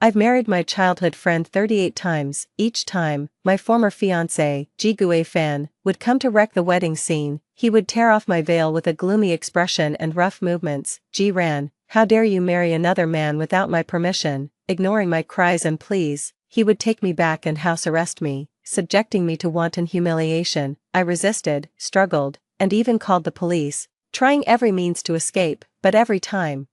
I've married my childhood friend 38 times. Each time, my former fiancé, Ji fan, would come to wreck the wedding scene. He would tear off my veil with a gloomy expression and rough movements. Ji-ran, how dare you marry another man without my permission? Ignoring my cries and pleas, he would take me back and house arrest me, subjecting me to wanton humiliation. I resisted, struggled, and even called the police, trying every means to escape, but every time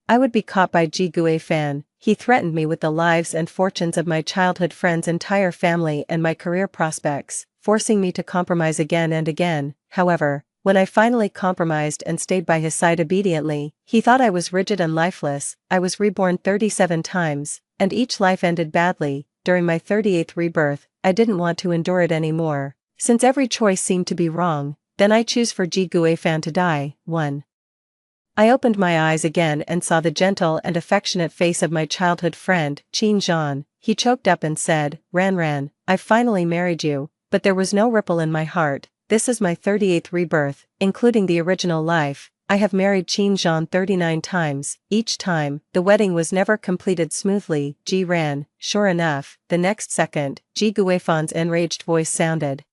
I would be caught by Ji fan. He threatened me with the lives and fortunes of my childhood friend's entire family and my career prospects, forcing me to compromise again and again. However, when I finally compromised and stayed by his side obediently, he thought I was rigid and lifeless. I was reborn 37 times, and each life ended badly. During my 38th rebirth, I didn't want to endure it anymore. Since every choice seemed to be wrong, then I choose for Ji fan to die. 1. I opened my eyes again and saw the gentle and affectionate face of my childhood friend, Qin Zhan. He choked up and said, Ran, I've finally married you, but there was no ripple in my heart. This is my 38th rebirth, including the original life. I have married Qin Zhan 39 times. Each time, the wedding was never completed smoothly. Ji-ran, sure enough, the next second, Ji fan's enraged voice sounded.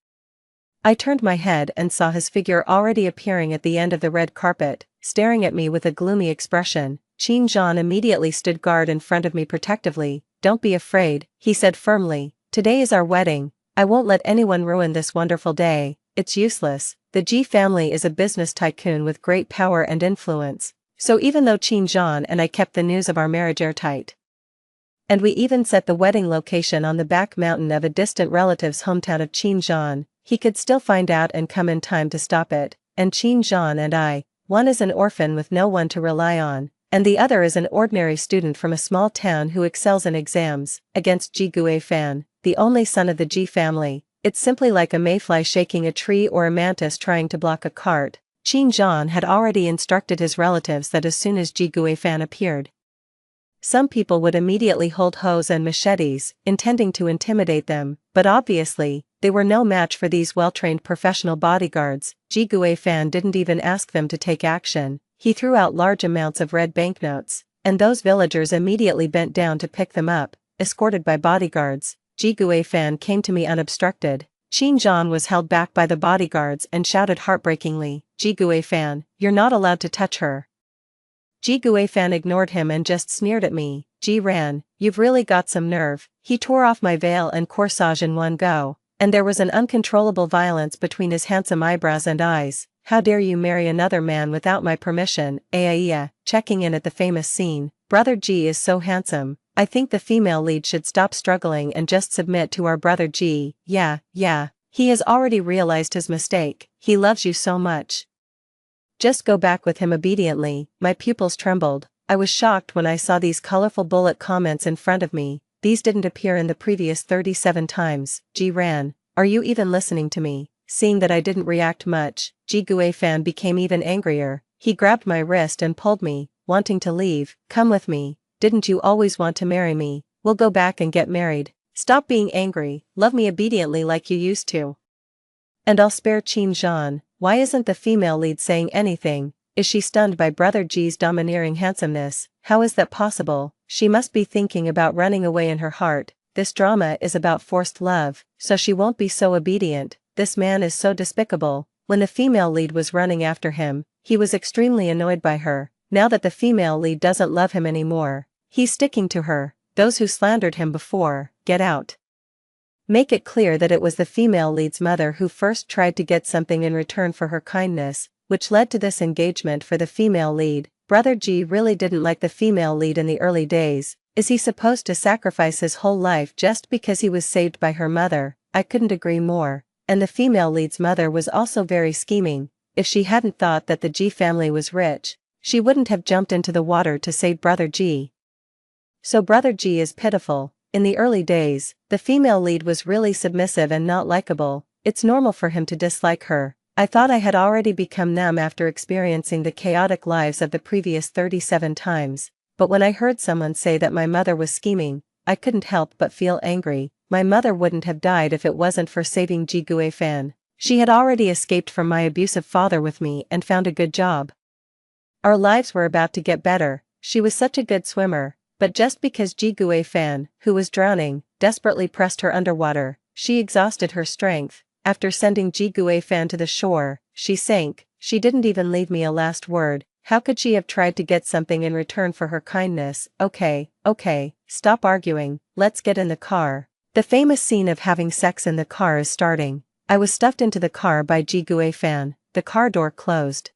I turned my head and saw his figure already appearing at the end of the red carpet, staring at me with a gloomy expression. Qin Zhan immediately stood guard in front of me protectively. Don't be afraid, he said firmly. Today is our wedding. I won't let anyone ruin this wonderful day. It's useless. The Ji family is a business tycoon with great power and influence. So even though Qin Zhan and I kept the news of our marriage airtight, and we even set the wedding location on the back mountain of a distant relative's hometown of Qin Zhan, he could still find out and come in time to stop it. And Qin Zhan and I, one is an orphan with no one to rely on, and the other is an ordinary student from a small town who excels in exams, against Ji fan, the only son of the Ji family. It's simply like a mayfly shaking a tree or a mantis trying to block a cart. Qin Zhan had already instructed his relatives that as soon as Ji fan appeared, some people would immediately hold hoes and machetes, intending to intimidate them, but obviously, they were no match for these well-trained professional bodyguards. Ji fan didn't even ask them to take action. He threw out large amounts of red banknotes, and those villagers immediately bent down to pick them up, escorted by bodyguards. Ji fan came to me unobstructed. Qin Zhan was held back by the bodyguards and shouted heartbreakingly, Ji fan, you're not allowed to touch her. Ji fan ignored him and just sneered at me. Ji-ran, you've really got some nerve. He tore off my veil and corsage in one go, and there was an uncontrollable violence between his handsome eyebrows and eyes. How dare you marry another man without my permission? Aia, checking in at the famous scene. Brother Ji is so handsome. I think the female lead should stop struggling and just submit to our brother Ji. Yeah, he has already realized his mistake. He loves you so much. Just go back with him obediently. My pupils trembled. I was shocked when I saw these colorful bullet comments in front of me. These didn't appear in the previous 37 times. Ji-ran, are you even listening to me? Seeing that I didn't react much, Ji fan became even angrier. He grabbed my wrist and pulled me, wanting to leave. Come with me. Didn't you always want to marry me? We'll go back and get married. Stop being angry. Love me obediently like you used to. And I'll spare Qin Zhan. Why isn't the female lead saying anything? Is she stunned by Brother Ji's domineering handsomeness? How is that possible? She must be thinking about running away in her heart. This drama is about forced love, so she won't be so obedient. This man is so despicable. When the female lead was running after him, he was extremely annoyed by her. Now that the female lead doesn't love him anymore, he's sticking to her. Those who slandered him before, get out. Make it clear that it was the female lead's mother who first tried to get something in return for her kindness, which led to this engagement for the female lead. Brother Ji really didn't like the female lead in the early days. Is he supposed to sacrifice his whole life just because he was saved by her mother? I couldn't agree more. And the female lead's mother was also very scheming. If she hadn't thought that the Ji family was rich, she wouldn't have jumped into the water to save Brother Ji. So Brother Ji is pitiful. In the early days, the female lead was really submissive and not likable. It's normal for him to dislike her. I thought I had already become numb after experiencing the chaotic lives of the previous 37 times, but when I heard someone say that my mother was scheming, I couldn't help but feel angry. My mother wouldn't have died if it wasn't for saving Ji fan. She had already escaped from my abusive father with me and found a good job. Our lives were about to get better. She was such a good swimmer, But just because Ji Fan, who was drowning, desperately pressed her underwater, she exhausted her strength. After sending Ji Fan to the shore, she sank. She didn't even leave me a last word. How could she have tried to get something in return for her kindness? Okay, stop arguing, let's get in the car. The famous scene of having sex in the car is starting. I was stuffed into the car by Ji Fan. The car door closed,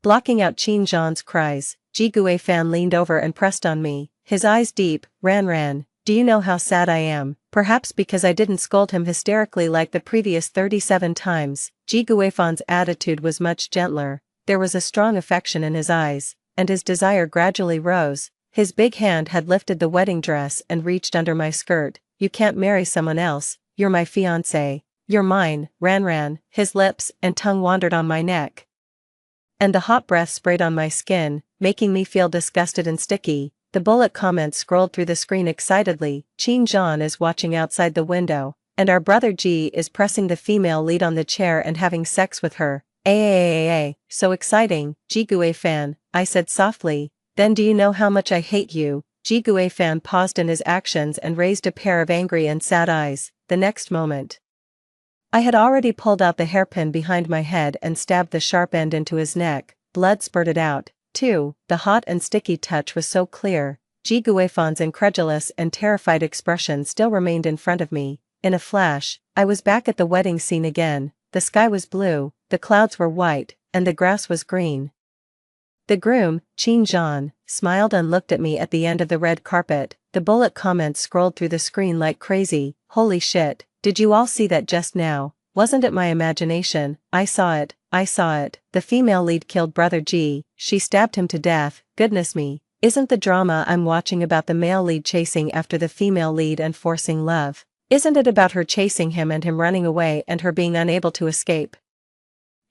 blocking out Qin Zhan's cries. Ji Fan leaned over and pressed on me, his eyes deep. Ran, do you know how sad I am? Perhaps because I didn't scold him hysterically like the previous 37 times. Ji Fan's attitude was much gentler. There was a strong affection in his eyes, and his desire gradually rose. His big hand had lifted the wedding dress and reached under my skirt. You can't marry someone else, you're my fiancé. You're mine. Ran. His lips and tongue wandered on my neck, and the hot breath sprayed on my skin, making me feel disgusted and sticky. The bullet comments scrolled through the screen excitedly. Qin Zhan is watching outside the window, and our brother Ji is pressing the female lead on the chair and having sex with her. So exciting, Ji Fan, I said softly. Then do you know how much I hate you? Ji Fan paused in his actions and raised a pair of angry and sad eyes. The next moment, I had already pulled out the hairpin behind my head and stabbed the sharp end into his neck. Blood spurted out, too. The hot and sticky touch was so clear. Ji Fan's incredulous and terrified expression still remained in front of me. In a flash, I was back at the wedding scene again. The sky was blue, the clouds were white, and the grass was green. The groom, Qin Zhan, smiled and looked at me at the end of the red carpet. The bullet comments scrolled through the screen like crazy. Holy shit. Did you all see that just now? Wasn't it my imagination? I saw it. The female lead killed Brother Ji. She stabbed him to death. Goodness me. Isn't the drama I'm watching about the male lead chasing after the female lead and forcing love? Isn't it about her chasing him and him running away and her being unable to escape?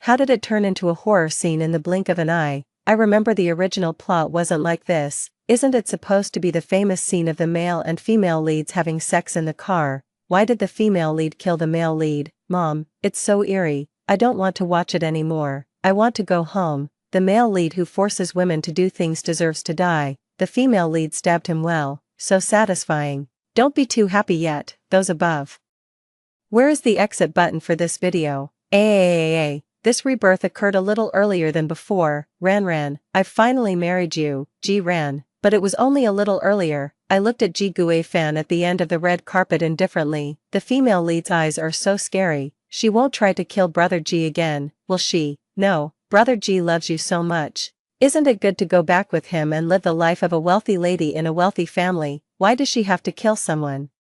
How did it turn into a horror scene in the blink of an eye? I remember the original plot wasn't like this. Isn't it supposed to be the famous scene of the male and female leads having sex in the car? Why did the female lead kill the male lead? Mom, it's so eerie. I don't want to watch it anymore. I want to go home. The male lead who forces women to do things deserves to die. The female lead stabbed him well. So satisfying. Don't be too happy yet, those above. Where is the exit button for this video? This rebirth occurred a little earlier than before. Ran, I've finally married you, Ji Ran. But it was only a little earlier. I looked at Ji Fan at the end of the red carpet indifferently. The female lead's eyes are so scary. She won't try to kill Brother Ji again, will she? No, Brother Ji loves you so much. Isn't it good to go back with him and live the life of a wealthy lady in a wealthy family? Why does she have to kill someone?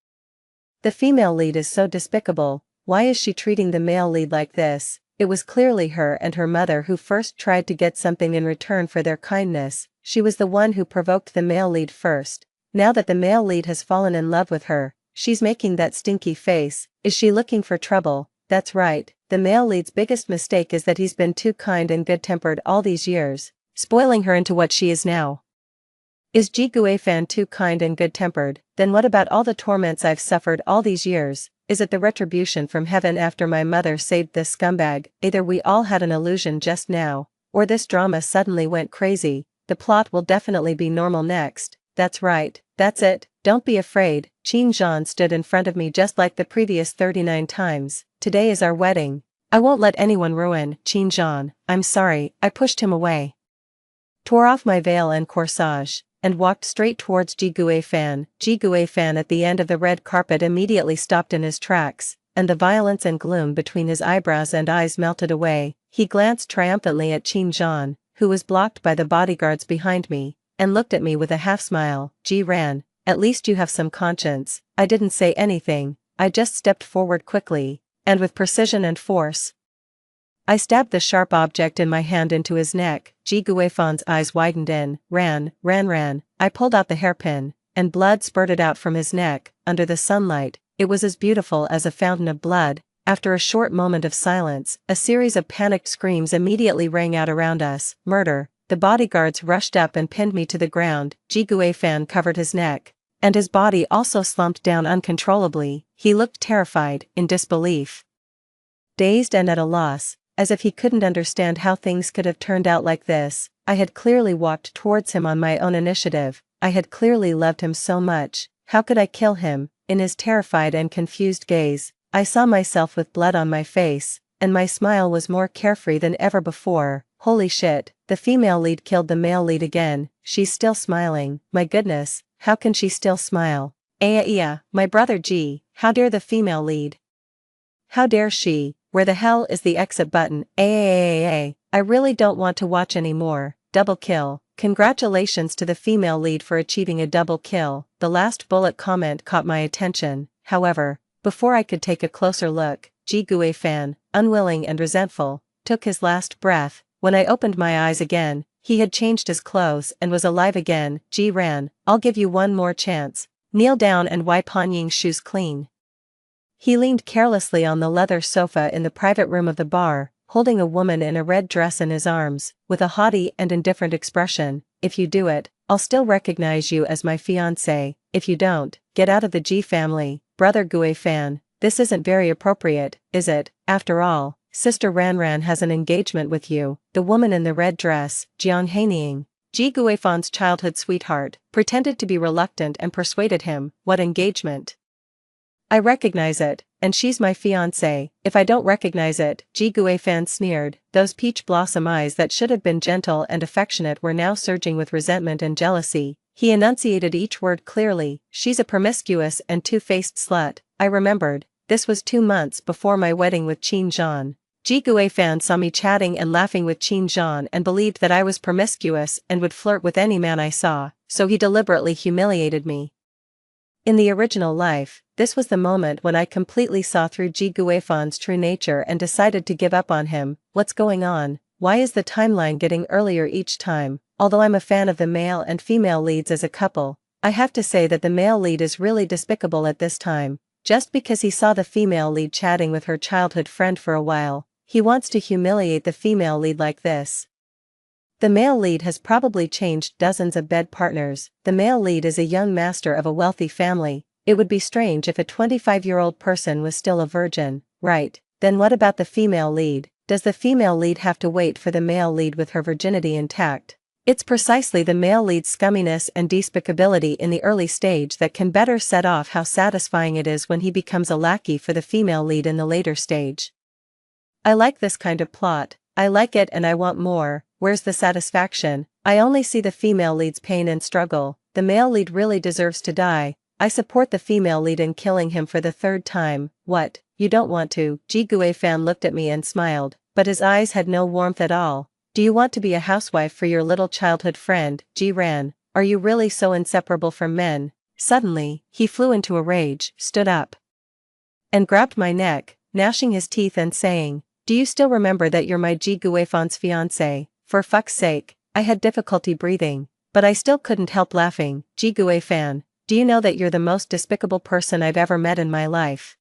The female lead is so despicable. Why is she treating the male lead like this? It was clearly her and her mother who first tried to get something in return for their kindness. She was the one who provoked the male lead first. Now that the male lead has fallen in love with her, she's making that stinky face. Is she looking for trouble? That's right. The male lead's biggest mistake is that he's been too kind and good-tempered all these years, spoiling her into what she is now. Is Ji Fan too kind and good-tempered? Then what about all the torments I've suffered all these years? Is it the retribution from heaven after my mother saved this scumbag? Either we all had an illusion just now, or this drama suddenly went crazy. The plot will definitely be normal next. That's right. That's it. Don't be afraid. Qin Zhan stood in front of me just like the previous 39 times. Today is our wedding. I won't let anyone ruin. Qin Zhan, I'm sorry. I pushed him away, tore off my veil and corsage, and walked straight towards Ji Fan. Ji Fan at the end of the red carpet immediately stopped in his tracks, and the violence and gloom between his eyebrows and eyes melted away. He glanced triumphantly at Qin Zhan, who was blocked by the bodyguards behind me, and looked at me with a half-smile. Ji Ran, at least you have some conscience. I didn't say anything, I just stepped forward quickly, and with precision and force, I stabbed the sharp object in my hand into his neck. Ji Fan's eyes widened in. Ran. I pulled out the hairpin, and blood spurted out from his neck. Under the sunlight, it was as beautiful as a fountain of blood. After a short moment of silence, a series of panicked screams immediately rang out around us. Murder. The bodyguards rushed up and pinned me to the ground. Ji Fan covered his neck, and his body also slumped down uncontrollably. He looked terrified, in disbelief, dazed and at a loss, as if he couldn't understand how things could have turned out like this. I had clearly walked towards him on my own initiative, I had clearly loved him so much. How could I kill him? In his terrified and confused gaze, I saw myself with blood on my face, and my smile was more carefree than ever before. Holy shit, the female lead killed the male lead again. She's still smiling. My goodness, how can she still smile? Yeah, my brother G, how dare the female lead? How dare she? Where the hell is the exit button? I really don't want to watch anymore. Double kill. Congratulations to the female lead for achieving a double kill. The last bullet comment caught my attention, however, before I could take a closer look, Ji fan, unwilling and resentful, took his last breath. When I opened my eyes again, he had changed his clothes and was alive again. Ji ran, I'll give you one more chance. Kneel down and wipe Han Ying's shoes clean. He leaned carelessly on the leather sofa in the private room of the bar, holding a woman in a red dress in his arms, with a haughty and indifferent expression. If you do it, I'll still recognize you as my fiancé. If you don't, get out of the G family. Brother Gui fan, this isn't very appropriate, is it? After all, Sister Ranran has an engagement with you. The woman in the red dress, Jiang Haining, Ji Guifan's childhood sweetheart, pretended to be reluctant and persuaded him. What engagement? I recognize it, and she's my fiancé. If I don't recognize it, Ji Guifan sneered. Those peach blossom eyes that should have been gentle and affectionate were now surging with resentment and jealousy. He enunciated each word clearly. She's a promiscuous and two-faced slut. I remembered. This was 2 months before my wedding with Qin Zhan. Ji Guifan saw me chatting and laughing with Qin Zhan and believed that I was promiscuous and would flirt with any man I saw, so he deliberately humiliated me. In the original life, this was the moment when I completely saw through Ji Guifan's true nature and decided to give up on him. What's going on? Why is the timeline getting earlier each time? Although I'm a fan of the male and female leads as a couple, I have to say that the male lead is really despicable at this time. Just because he saw the female lead chatting with her childhood friend for a while, he wants to humiliate the female lead like this. The male lead has probably changed dozens of bed partners. The male lead is a young master of a wealthy family. It would be strange if a 25-year-old person was still a virgin, right? Then what about the female lead? Does the female lead have to wait for the male lead with her virginity intact? It's precisely the male lead's scumminess and despicability in the early stage that can better set off how satisfying it is when he becomes a lackey for the female lead in the later stage. I like this kind of plot. I like it and I want more. Where's the satisfaction? I only see the female lead's pain and struggle. The male lead really deserves to die. I support the female lead in killing him for the 3rd time. What? You don't want to? Ji Guifan looked at me and smiled, but his eyes had no warmth at all. Do you want to be a housewife for your little childhood friend, Ji Ran? Are you really so inseparable from men? Suddenly, he flew into a rage, stood up, and grabbed my neck, gnashing his teeth and saying, do you still remember that you're my Ji Guifan's fiancé? For fuck's sake, I had difficulty breathing, but I still couldn't help laughing. Ji Guifan, do you know that you're the most despicable person I've ever met in my life?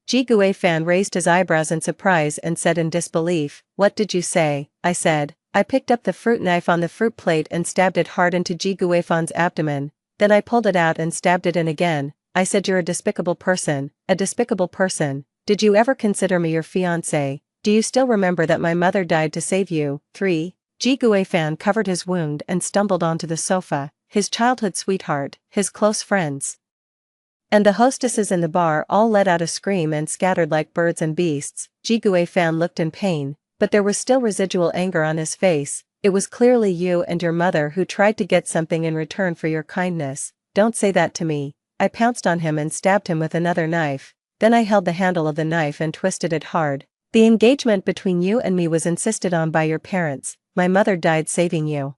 Ji Guifan raised his eyebrows in surprise and said in disbelief, what did you say? I said. I picked up the fruit knife on the fruit plate and stabbed it hard into Ji Guifan's abdomen, then I pulled it out and stabbed it in again. I said you're a despicable person, a despicable person. Did you ever consider me your fiancé? Do you still remember that my mother died to save you? 3. Ji Guifan covered his wound and stumbled onto the sofa. His childhood sweetheart, his close friends, and the hostesses in the bar all let out a scream and scattered like birds and beasts. Ji Guifan looked in pain, but there was still residual anger on his face. It was clearly you and your mother who tried to get something in return for your kindness. Don't say that to me. I pounced on him and stabbed him with another knife. Then I held the handle of the knife and twisted it hard. The engagement between you and me was insisted on by your parents. My mother died saving you.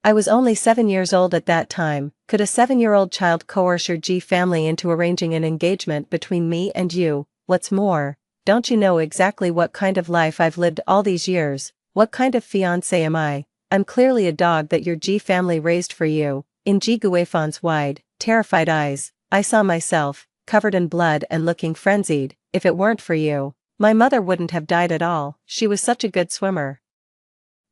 I was only 7 years old at that time. Could a 7-year-old child coerce your G family into arranging an engagement between me and you? What's more, don't you know exactly what kind of life I've lived all these years? What kind of fiancé am I? I'm clearly a dog that your G family raised for you. In Ji Guifan's wide, terrified eyes, I saw myself, covered in blood and looking frenzied. If it weren't for you, my mother wouldn't have died at all. She was such a good swimmer.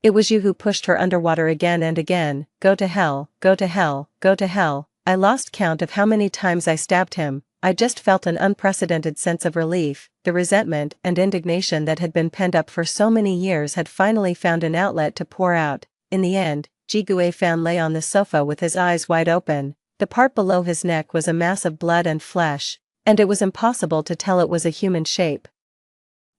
It was you who pushed her underwater again and again. Go to hell, go to hell, go to hell. I lost count of how many times I stabbed him. I just felt an unprecedented sense of relief. The resentment and indignation that had been pent up for so many years had finally found an outlet to pour out. In the end, Ji Fan lay on the sofa with his eyes wide open. The part below his neck was a mass of blood and flesh, and it was impossible to tell it was a human shape.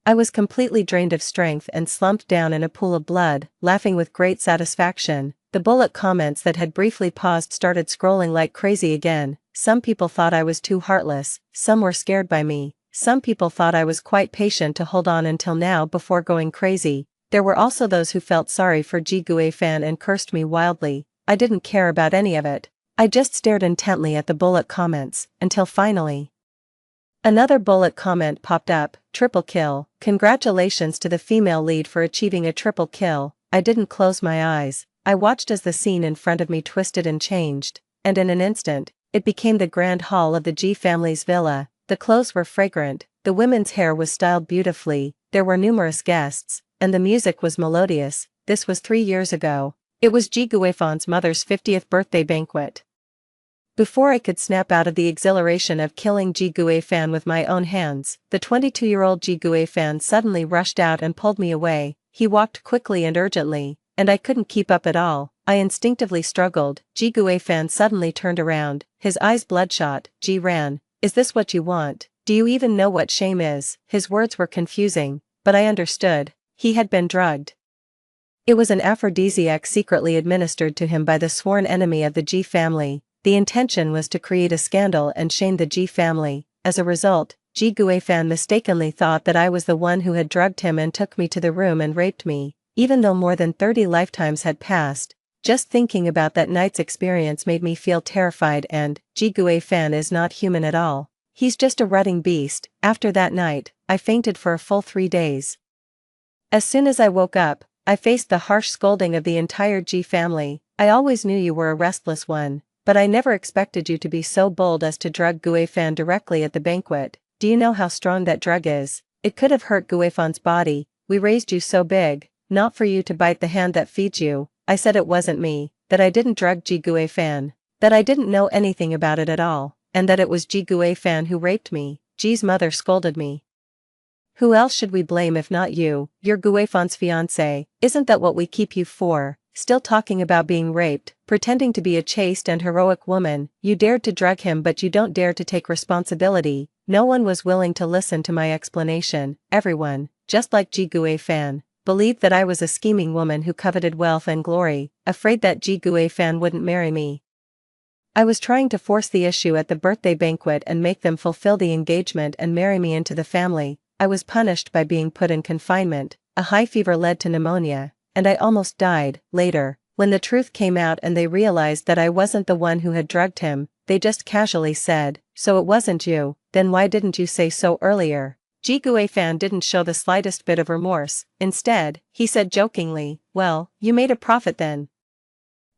I was completely drained of strength and slumped down in a pool of blood, laughing with great satisfaction. The bullet comments that had briefly paused started scrolling like crazy again. Some people thought I was too heartless, some were scared by me, some people thought I was quite patient to hold on until now before going crazy. There were also those who felt sorry for Ji Fan and cursed me wildly. I didn't care about any of it. I just stared intently at the bullet comments, until finally another bullet comment popped up: triple kill. Congratulations to the female lead for achieving a triple kill. I didn't close my eyes. I watched as the scene in front of me twisted and changed, and in an instant, it became the grand hall of the Ji family's villa. The clothes were fragrant, the women's hair was styled beautifully, there were numerous guests, and the music was melodious. This was 3 years ago. It was Ji Fan's mother's 50th birthday banquet. Before I could snap out of the exhilaration of killing Ji Fan with my own hands, the 22-year-old Ji Fan suddenly rushed out and pulled me away. He walked quickly and urgently, and I couldn't keep up at all. I instinctively struggled. Ji Fan suddenly turned around, his eyes bloodshot. Ji ran. Is this what you want? Do you even know what shame is? His words were confusing, but I understood. He had been drugged. It was an aphrodisiac secretly administered to him by the sworn enemy of the Ji family. The intention was to create a scandal and shame the Ji family. As a result, Ji Fan mistakenly thought that I was the one who had drugged him and took me to the room and raped me. Even though more than 30 lifetimes had passed, just thinking about that night's experience made me feel terrified, and Ji Fan is not human at all. He's just a rutting beast. After that night, I fainted for a full 3 days. As soon as I woke up, I faced the harsh scolding of the entire Ji family. I always knew you were a restless one, but I never expected you to be so bold as to drug Fan directly at the banquet. Do you know how strong that drug is? It could have hurt Fan's body. We raised you so big, not for you to bite the hand that feeds you. I said it wasn't me, that I didn't drug Ji Fan, that I didn't know anything about it at all, and that it was Ji Fan who raped me. Ji's mother scolded me. Who else should we blame if not you? You're Fan's fiancé. Isn't that what we keep you for? Still talking about being raped, pretending to be a chaste and heroic woman. You dared to drug him, but you don't dare to take responsibility. No one was willing to listen to my explanation. Everyone, just like Ji Fan, believed that I was a scheming woman who coveted wealth and glory, afraid that Ji Fan wouldn't marry me. I was trying to force the issue at the birthday banquet and make them fulfill the engagement and marry me into the family. I was punished by being put in confinement. A high fever led to pneumonia, and I almost died. Later, when the truth came out and they realized that I wasn't the one who had drugged him, they just casually said, "So it wasn't you, then why didn't you say so earlier?" Ji Fan didn't show the slightest bit of remorse. Instead, he said jokingly, "Well, you made a profit then.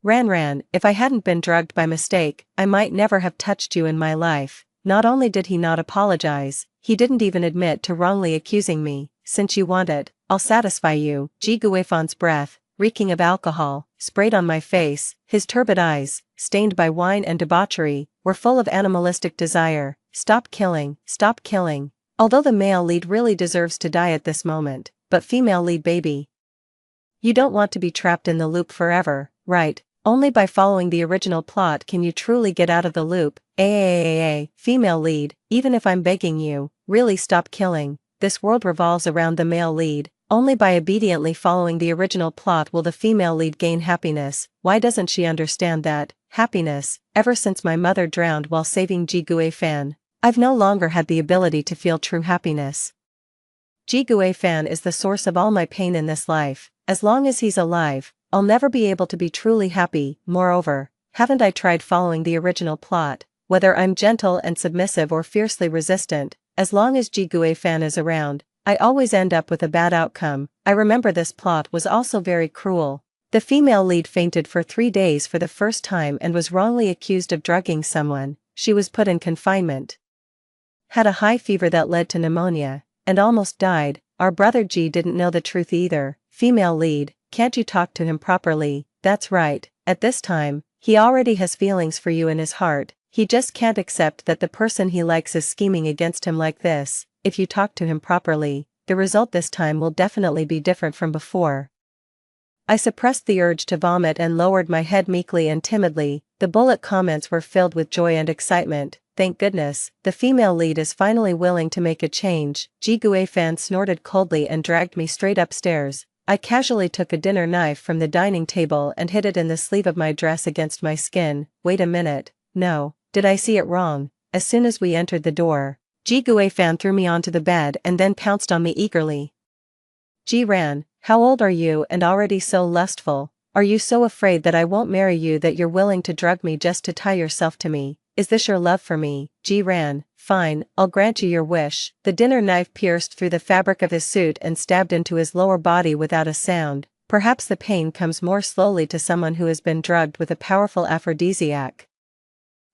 Ran, if I hadn't been drugged by mistake, I might never have touched you in my life." Not only did he not apologize, he didn't even admit to wrongly accusing me. "Since you want it, I'll satisfy you." Ji Fan's breath, reeking of alcohol, sprayed on my face. His turbid eyes, stained by wine and debauchery, were full of animalistic desire. Stop killing, stop killing. Although the male lead really deserves to die at this moment, but female lead baby, you don't want to be trapped in the loop forever, right? Only by following the original plot can you truly get out of the loop. Female lead, even if I'm begging you, really stop killing. This world revolves around the male lead. Only by obediently following the original plot will the female lead gain happiness. Why doesn't she understand that? Happiness. Ever since my mother drowned while saving Ji Fan, I've no longer had the ability to feel true happiness. Ji Fan is the source of all my pain in this life. As long as he's alive, I'll never be able to be truly happy. Moreover, haven't I tried following the original plot? Whether I'm gentle and submissive or fiercely resistant, as long as Ji Fan is around, I always end up with a bad outcome. I remember this plot was also very cruel. The female lead fainted for 3 days for the first time and was wrongly accused of drugging someone. She was put in confinement, had a high fever that led to pneumonia, and almost died. Our brother Ji didn't know the truth either. Female lead, can't you talk to him properly? That's right, at this time, he already has feelings for you in his heart. He just can't accept that the person he likes is scheming against him like this. If you talk to him properly, the result this time will definitely be different from before. I suppressed the urge to vomit and lowered my head meekly and timidly. The bullet comments were filled with joy and excitement. Thank goodness, the female lead is finally willing to make a change. Ji Fan snorted coldly and dragged me straight upstairs. I casually took a dinner knife from the dining table and hid it in the sleeve of my dress against my skin. Wait a minute, no, did I see it wrong? As soon as we entered the door, Ji Fan threw me onto the bed and then pounced on me eagerly. Ji-ran, how old are you and already so lustful? Are you so afraid that I won't marry you that you're willing to drug me just to tie yourself to me? Is this your love for me? Ji-ran, fine, I'll grant you your wish. The dinner knife pierced through the fabric of his suit and stabbed into his lower body without a sound. Perhaps the pain comes more slowly to someone who has been drugged with a powerful aphrodisiac.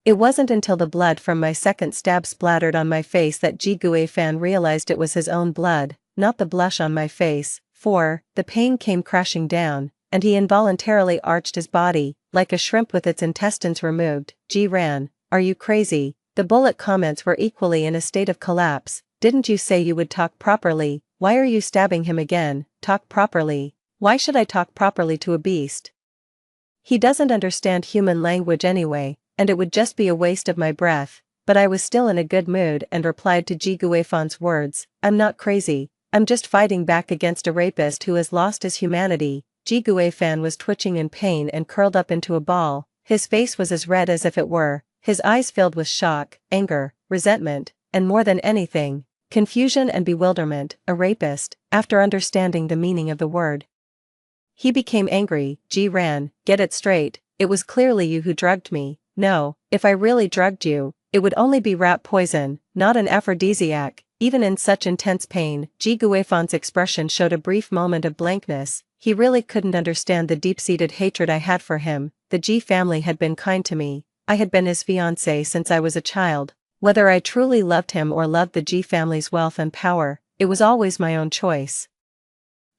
It wasn't until the blood from my second stab splattered on my face that Ji Fan realized it was his own blood, not the blush on my face, for the pain came crashing down, and he involuntarily arched his body, like a shrimp with its intestines removed. Ji-ran, are you crazy? The bullet comments were equally in a state of collapse. Didn't you say you would talk properly? Why are you stabbing him again? Talk properly. Why should I talk properly to a beast? He doesn't understand human language anyway, and it would just be a waste of my breath. But I was still in a good mood and replied to Ji Fan's words, I'm not crazy, I'm just fighting back against a rapist who has lost his humanity. Ji Fan was twitching in pain and curled up into a ball. His face was as red as if it were, his eyes filled with shock, anger, resentment, and more than anything, confusion and bewilderment. A rapist, after understanding the meaning of the word. He became angry. Ji-ran, get it straight, it was clearly you who drugged me. No, if I really drugged you, it would only be rat poison, not an aphrodisiac. Even in such intense pain, Ji Fan's expression showed a brief moment of blankness. He really couldn't understand the deep-seated hatred I had for him. The Ji family had been kind to me. I had been his fiancée since I was a child. Whether I truly loved him or loved the Ji family's wealth and power, it was always my own choice.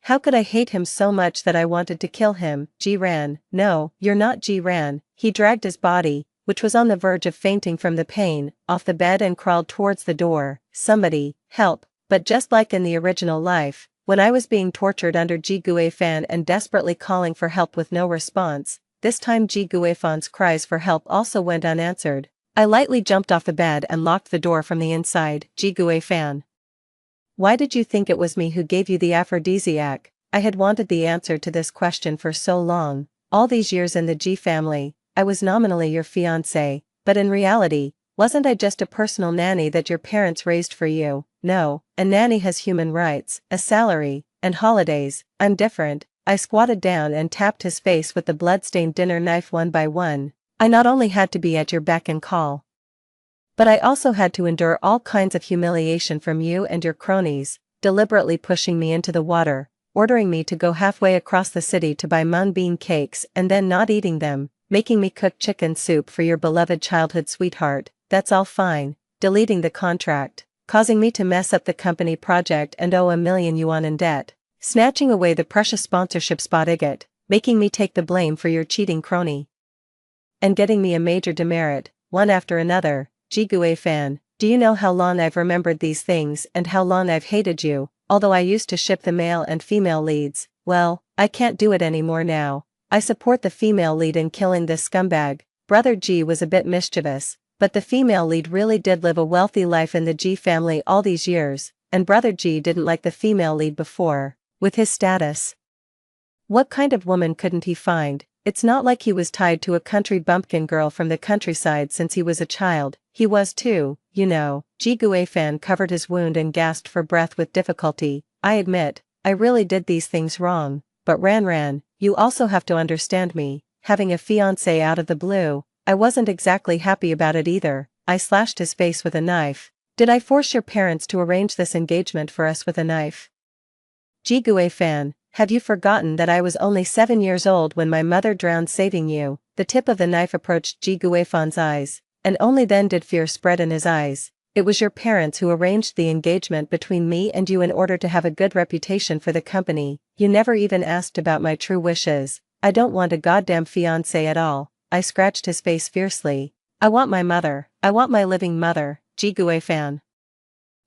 How could I hate him so much that I wanted to kill him? Ji-ran, no, you're not Ji-ran. He dragged his body, which was on the verge of fainting from the pain, off the bed and crawled towards the door. Somebody, help. But just like in the original life, when I was being tortured under Ji Fan and desperately calling for help with no response, this time Ji Fan's cries for help also went unanswered. I lightly jumped off the bed and locked the door from the inside. Ji Fan. Why did you think it was me who gave you the aphrodisiac? I had wanted the answer to this question for so long. All these years in the Ji family, I was nominally your fiancé, but in reality, wasn't I just a personal nanny that your parents raised for you? No, a nanny has human rights, a salary, and holidays. I'm different. I squatted down and tapped his face with the blood-stained dinner knife one by one. I not only had to be at your beck and call, but I also had to endure all kinds of humiliation from you and your cronies, deliberately pushing me into the water, ordering me to go halfway across the city to buy mung bean cakes and then not eating them, making me cook chicken soup for your beloved childhood sweetheart. That's all fine. Deleting the contract, causing me to mess up the company project and owe $1,000,000 in debt, snatching away the precious sponsorship spot igot, making me take the blame for your cheating crony, and getting me a major demerit, one after another. Ji Fan, do you know how long I've remembered these things and how long I've hated you? Although I used to ship the male and female leads, well, I can't do it anymore now. I support the female lead in killing this scumbag. Brother G was a bit mischievous, but the female lead really did live a wealthy life in the G family all these years, and Brother G didn't like the female lead before, with his status. What kind of woman couldn't he find? It's not like he was tied to a country bumpkin girl from the countryside since he was a child. He was too, you know. Ji Fan covered his wound and gasped for breath with difficulty. I admit, I really did these things wrong, but Ran, you also have to understand me. Having a fiancé out of the blue, I wasn't exactly happy about it either. I slashed his face with a knife. Did I force your parents to arrange this engagement for us with a knife? Ji Fan, have you forgotten that I was only 7 years old when my mother drowned saving you? The tip of the knife approached Ji Fan's eyes, and only then did fear spread in his eyes. It was your parents who arranged the engagement between me and you in order to have a good reputation for the company. You never even asked about my true wishes. I don't want a goddamn fiancé at all. I scratched his face fiercely. I want my mother. I want my living mother. Ji Fan.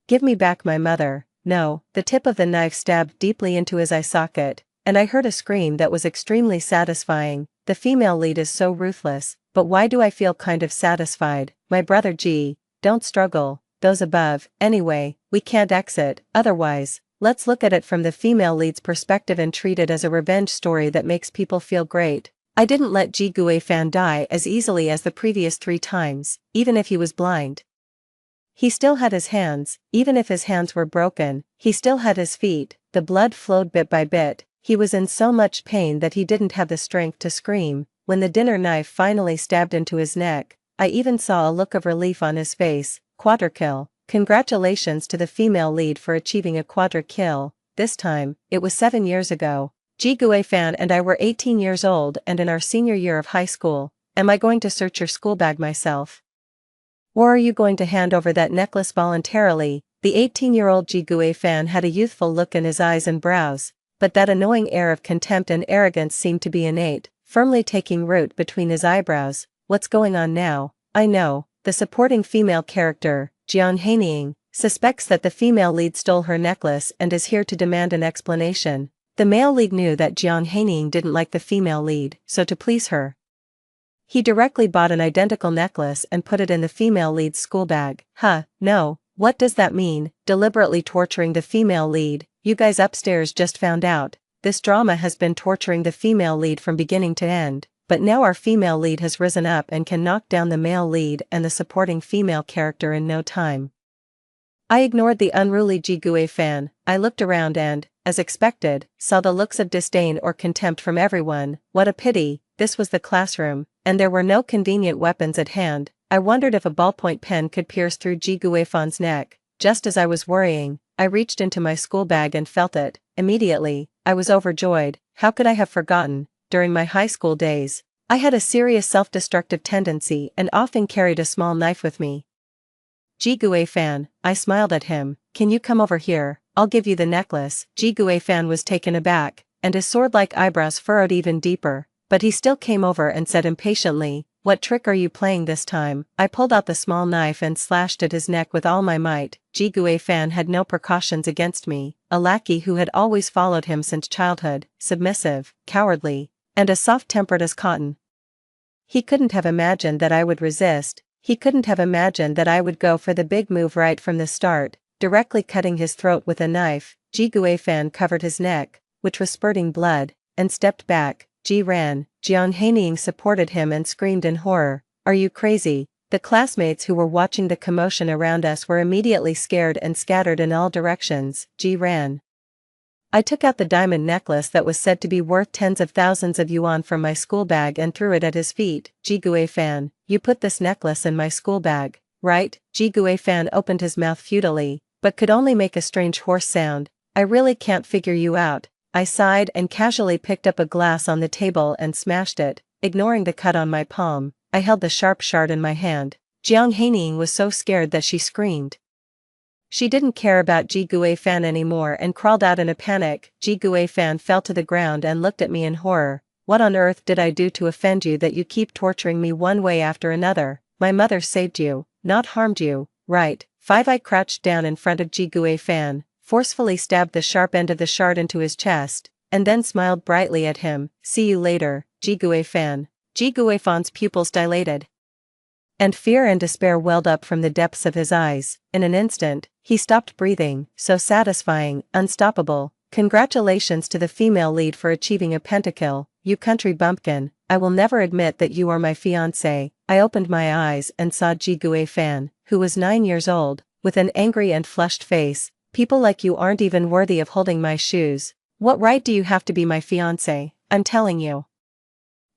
Give me back my mother. No, the tip of the knife stabbed deeply into his eye socket. and I heard a scream that was extremely satisfying. The female lead is so ruthless, but why do I feel kind of satisfied? My brother G, don't struggle, those above, anyway, we can't exit, otherwise. Let's look at it from the female lead's perspective and treat it as a revenge story that makes people feel great. I didn't let Ji Gui-fan die as easily as the previous 3 times, even if he was blind. He still had his hands, even if his hands were broken, he still had his feet, the blood flowed bit by bit, he was in so much pain that he didn't have the strength to scream. When the dinner knife finally stabbed into his neck, I even saw a look of relief on his face. Quadra-kill. Congratulations to the female lead for achieving a quadra-kill. This time, it was 7 years ago. Ji Gui-fan and I were 18 years old and in our senior year of high school. Am I going to search your school bag myself? Or are you going to hand over that necklace voluntarily? The 18-year-old Ji Gui-fan had a youthful look in his eyes and brows, but that annoying air of contempt and arrogance seemed to be innate, firmly taking root between his eyebrows. What's going on now? I know. The supporting female character, Jiang Haining, suspects that the female lead stole her necklace and is here to demand an explanation. The male lead knew that Jiang Haining didn't like the female lead, so to please her, he directly bought an identical necklace and put it in the female lead's school bag. No, what does that mean? Deliberately torturing the female lead? You guys upstairs just found out. This drama has been torturing the female lead from beginning to end. But now our female lead has risen up and can knock down the male lead and the supporting female character in no time. I ignored the unruly Ji Gui-fan. I looked around and, as expected, saw the looks of disdain or contempt from everyone. What a pity, this was the classroom, and there were no convenient weapons at hand. I wondered if a ballpoint pen could pierce through Ji Gui-fan's neck. Just as I was worrying, I reached into my school bag and felt it. Immediately, I was overjoyed. How could I have forgotten? During my high school days, I had a serious self-destructive tendency and often carried a small knife with me. Ji Gui-fan, I smiled at him, can you come over here, I'll give you the necklace. Ji Gui-fan was taken aback, and his sword-like eyebrows furrowed even deeper, but he still came over and said impatiently, what trick are you playing this time? I pulled out the small knife and slashed at his neck with all my might. Ji Gui-fan had no precautions against me, a lackey who had always followed him since childhood, submissive, cowardly, and as soft-tempered as cotton. He couldn't have imagined that I would resist, he couldn't have imagined that I would go for the big move right from the start, directly cutting his throat with a knife. Ji Gui-fan covered his neck, which was spurting blood, and stepped back. Ji ran. Jiang Haining supported him and screamed in horror, are you crazy? The classmates who were watching the commotion around us were immediately scared and scattered in all directions. Ji ran. I took out the diamond necklace that was said to be worth tens of thousands of yuan from my school bag and threw it at his feet. Ji Gui-fan, you put this necklace in my school bag, right? Ji Gui-fan opened his mouth futilely, but could only make a strange hoarse sound. I really can't figure you out. I sighed and casually picked up a glass on the table and smashed it, ignoring the cut on my palm. I held the sharp shard in my hand. Jiang Haining was so scared that she screamed. She didn't care about Ji Gui-fan anymore and crawled out in a panic. Ji Gui-fan fell to the ground and looked at me in horror. What on earth did I do to offend you that you keep torturing me one way after another? My mother saved you, not harmed you, right? I crouched down in front of Ji Gui-fan, forcefully stabbed the sharp end of the shard into his chest, and then smiled brightly at him. See you later, Ji Gui-fan. Ji Gui-fan's pupils dilated, and fear and despair welled up from the depths of his eyes. In an instant, he stopped breathing, so satisfying, unstoppable. Congratulations to the female lead for achieving a pentakill, you country bumpkin, I will never admit that you are my fiancé. I opened my eyes and saw Ji Gui-fan, who was 9 years old, with an angry and flushed face. People like you aren't even worthy of holding my shoes. What right do you have to be my fiancé? I'm telling you.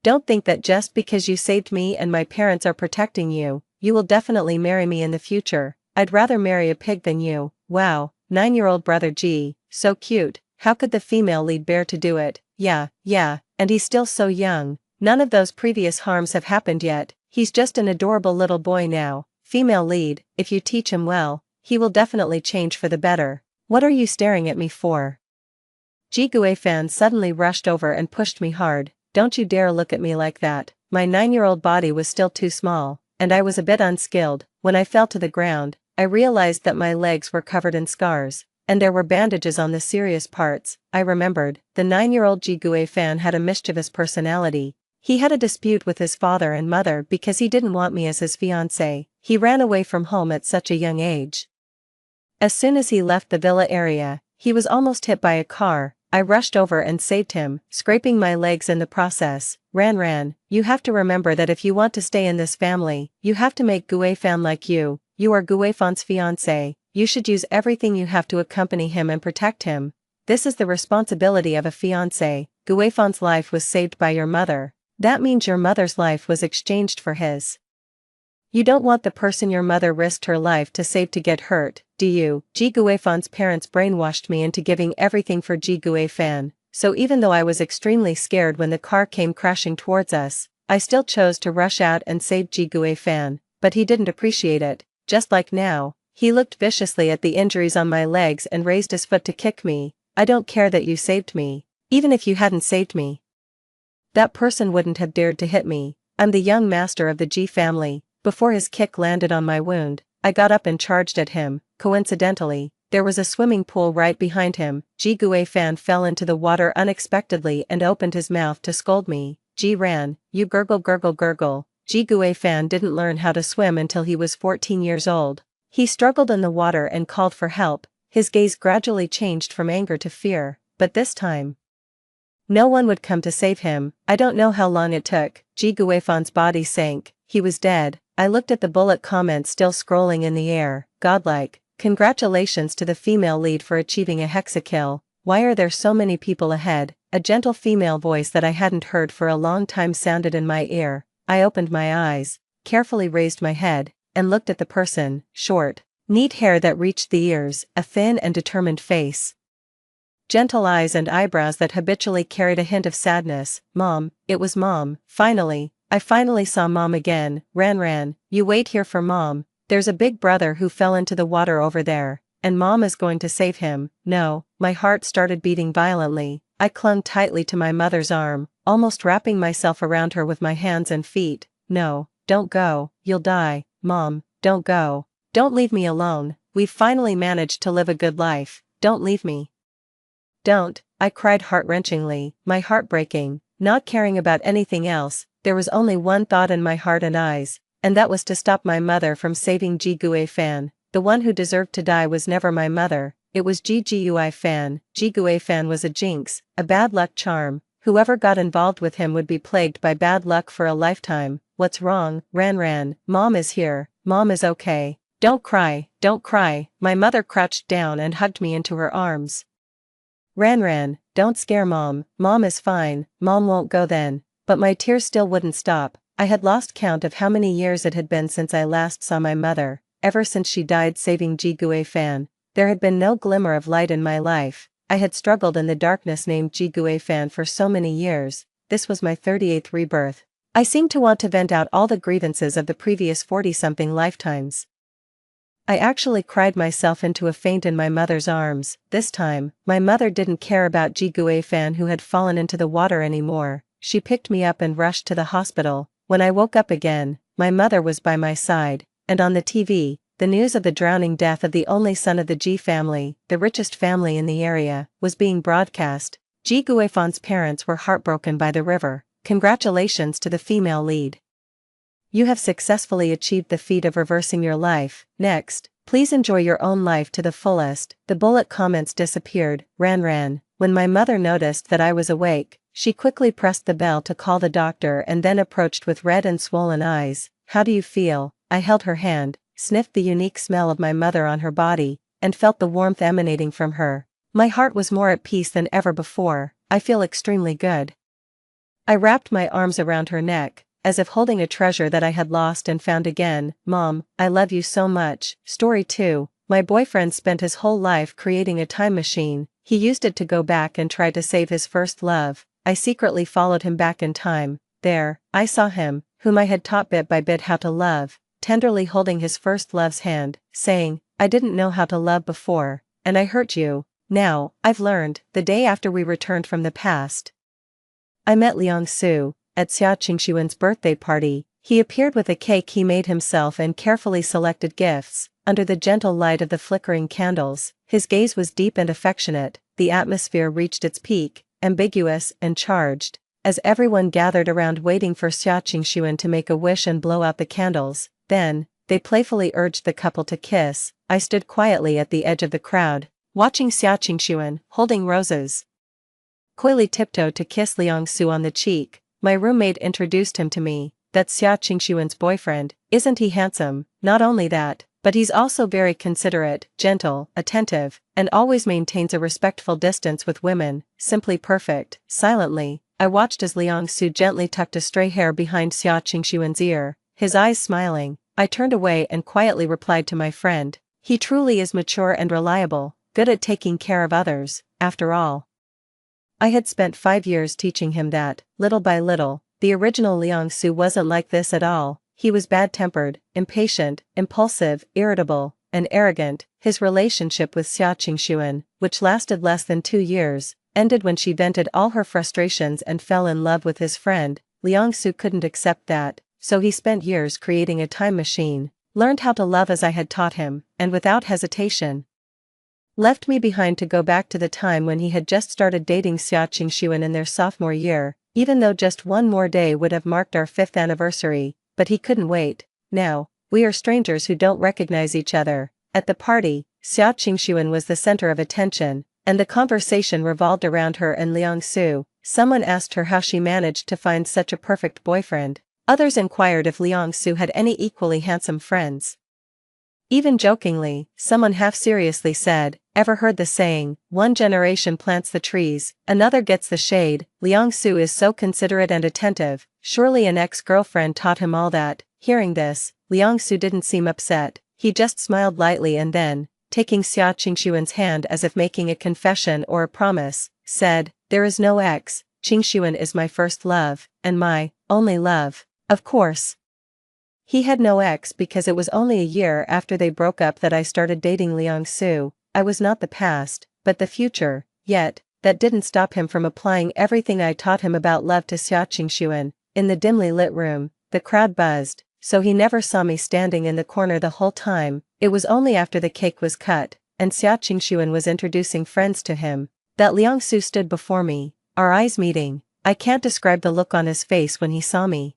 Don't think that just because you saved me and my parents are protecting you, you will definitely marry me in the future. I'd rather marry a pig than you. Wow, 9-year-old brother G, so cute. How could the female lead bear to do it? Yeah, and he's still so young. None of those previous harms have happened yet. He's just an adorable little boy now. Female lead, if you teach him well, he will definitely change for the better. What are you staring at me for? Ji Gui-fan suddenly rushed over and pushed me hard. Don't you dare look at me like that. My 9-year-old body was still too small, and I was a bit unskilled. When I fell to the ground, I realized that my legs were covered in scars. And there were bandages on the serious parts. I remembered, the 9-year-old Jigue fan had a mischievous personality. He had a dispute with his father and mother because he didn't want me as his fiancé. He ran away from home at such a young age. As soon as he left the villa area, he was almost hit by a car. I rushed over and saved him, scraping my legs in the process. Ran, you have to remember that if you want to stay in this family, you have to make Gue fan like you. You are Gue fan's fiancé. You should use everything you have to accompany him and protect him. This is the responsibility of a fiancé. Gue fan's life was saved by your mother. That means your mother's life was exchanged for his. You don't want the person your mother risked her life to save to get hurt, do you? Ji Guifan's parents brainwashed me into giving everything for Ji Guifan, so even though I was extremely scared when the car came crashing towards us, I still chose to rush out and save Ji Guifan, but he didn't appreciate it. Just like now, he looked viciously at the injuries on my legs and raised his foot to kick me. I don't care that you saved me. Even if you hadn't saved me, that person wouldn't have dared to hit me. I'm the young master of the Ji family. Before his kick landed on my wound, I got up and charged at him. Coincidentally, there was a swimming pool right behind him. Ji Guifan fell into the water unexpectedly and opened his mouth to scold me. Ji ran, you gurgle gurgle gurgle. Ji Guifan didn't learn how to swim until he was 14 years old. He struggled in the water and called for help. His gaze gradually changed from anger to fear, but this time, no one would come to save him. I don't know how long it took. Ji Guifan's body sank. He was dead. I looked at the bullet comments still scrolling in the air. Godlike. Congratulations to the female lead for achieving a hexakill. Why are there so many people ahead? A gentle female voice that I hadn't heard for a long time sounded in my ear. I opened my eyes, carefully raised my head, and looked at the person. Short, neat hair that reached the ears, a thin and determined face, gentle eyes and eyebrows that habitually carried a hint of sadness. Mom, it was Mom. I finally saw Mom again. Ran, you wait here for Mom. There's a big brother who fell into the water over there, and Mom is going to save him. No, my heart started beating violently. I clung tightly to my mother's arm, almost wrapping myself around her with my hands and feet. No, don't go, you'll die. Mom, don't go. Don't leave me alone. We've finally managed to live a good life. Don't leave me. Don't, I cried heart-wrenchingly, my heart breaking, not caring about anything else. There was only one thought in my heart and eyes, and that was to stop my mother from saving Ji Guifan. The one who deserved to die was never my mother, it was Ji Guifan. Ji Guifan was a jinx, a bad luck charm. Whoever got involved with him would be plagued by bad luck for a lifetime. What's wrong? Ran, Mom is here. Mom is okay. Don't cry. My mother crouched down and hugged me into her arms. Ran, don't scare Mom. Mom is fine. Mom won't go then. But my tears still wouldn't stop. I had lost count of how many years it had been since I last saw my mother. Ever since she died saving Ji Guifan, there had been no glimmer of light in my life. I had struggled in the darkness named Ji Guifan for so many years. This was my 38th rebirth. I seemed to want to vent out all the grievances of the previous 40-something lifetimes. I actually cried myself into a faint in my mother's arms. This time, my mother didn't care about Ji Guifan who had fallen into the water anymore. She picked me up and rushed to the hospital. When I woke up again, my mother was by my side, and on the TV, the news of the drowning death of the only son of the Ji family, the richest family in the area, was being broadcast. Ji Guifan's parents were heartbroken by the river. Congratulations to the female lead. You have successfully achieved the feat of reversing your life. Next, please enjoy your own life to the fullest. The bullet comments disappeared. Ran. When my mother noticed that I was awake, she quickly pressed the bell to call the doctor and then approached with red and swollen eyes. How do you feel? I held her hand, sniffed the unique smell of my mother on her body, and felt the warmth emanating from her. My heart was more at peace than ever before. I feel extremely good. I wrapped my arms around her neck, as if holding a treasure that I had lost and found again. Mom, I love you so much. Story 2. My boyfriend spent his whole life creating a time machine. He used it to go back and try to save his first love. I secretly followed him back in time. There, I saw him, whom I had taught bit by bit how to love, tenderly holding his first love's hand, saying, I didn't know how to love before, and I hurt you. Now, I've learned. The day after we returned from the past, I met Liang Su at Xia Qingxuan's birthday party. He appeared with a cake he made himself and carefully selected gifts. under the gentle light of the flickering candles. His gaze was deep and affectionate, the atmosphere reached its peak, ambiguous and charged, as everyone gathered around waiting for Xia Qingxuan to make a wish and blow out the candles. Then, they playfully urged the couple to kiss. I stood quietly at the edge of the crowd, watching Xia Qingxuan, holding roses, coyly tiptoe to kiss Liang Su on the cheek. My roommate introduced him to me. "That's Xia Qingxuan's boyfriend. Isn't he handsome? Not only that, but he's also very considerate, gentle, attentive, and always maintains a respectful distance with women. Simply perfect." Silently, I watched as Liang Su gently tucked a stray hair behind Xia Qingxuan's ear, his eyes smiling. I turned away and quietly replied to my friend, "He truly is mature and reliable, good at taking care of others." After all, I had spent 5 years teaching him that, little by little, the original Liang Su wasn't like this at all. He was bad-tempered, impatient, impulsive, irritable, and arrogant. His relationship with Xia Qingxuan, which lasted less than 2 years, ended when she vented all her frustrations and fell in love with his friend. Liang Su couldn't accept that, so he spent years creating a time machine, learned how to love as I had taught him, and without hesitation, left me behind to go back to the time when he had just started dating Xia Qingxuan in their sophomore year, even though just one more day would have marked our 5th anniversary, but he couldn't wait. Now, we are strangers who don't recognize each other. At the party, Xia Qingxuan was the center of attention, and the conversation revolved around her and Liang Su. Someone asked her how she managed to find such a perfect boyfriend. Others inquired if Liang Su had any equally handsome friends. Even jokingly, someone half-seriously said, "Ever heard the saying, one generation plants the trees, another gets the shade? Liang Su is so considerate and attentive, surely an ex-girlfriend taught him all that." Hearing this, Liang Su didn't seem upset, he just smiled lightly and then, taking Xia Qingxuan's hand as if making a confession or a promise, said, "There is no ex, Qingxuan is my first love, and my only love." Of course, he had no ex because it was only a year after they broke up that I started dating Liang Su. I was not the past, but the future. Yet, that didn't stop him from applying everything I taught him about love to Xia Qingxuan. In the dimly lit room, the crowd buzzed, so he never saw me standing in the corner the whole time. It was only after the cake was cut, and Xia Qingxuan was introducing friends to him, that Liang Su stood before me, our eyes meeting. I can't describe the look on his face when he saw me.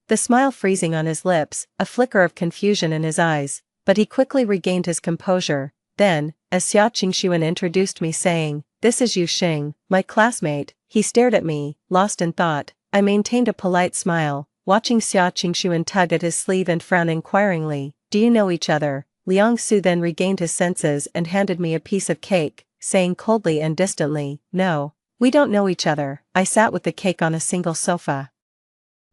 The smile freezing on his lips, a flicker of confusion in his eyes, but he quickly regained his composure. Then, as Xia Qingxuan introduced me saying, "This is Yu Xing, my classmate," he stared at me, lost in thought. I maintained a polite smile, watching Xia Qingxuan tug at his sleeve and frown inquiringly. "Do you know each other?" Liang Su then regained his senses and handed me a piece of cake, saying coldly and distantly, "No, we don't know each other." I sat with the cake on a single sofa,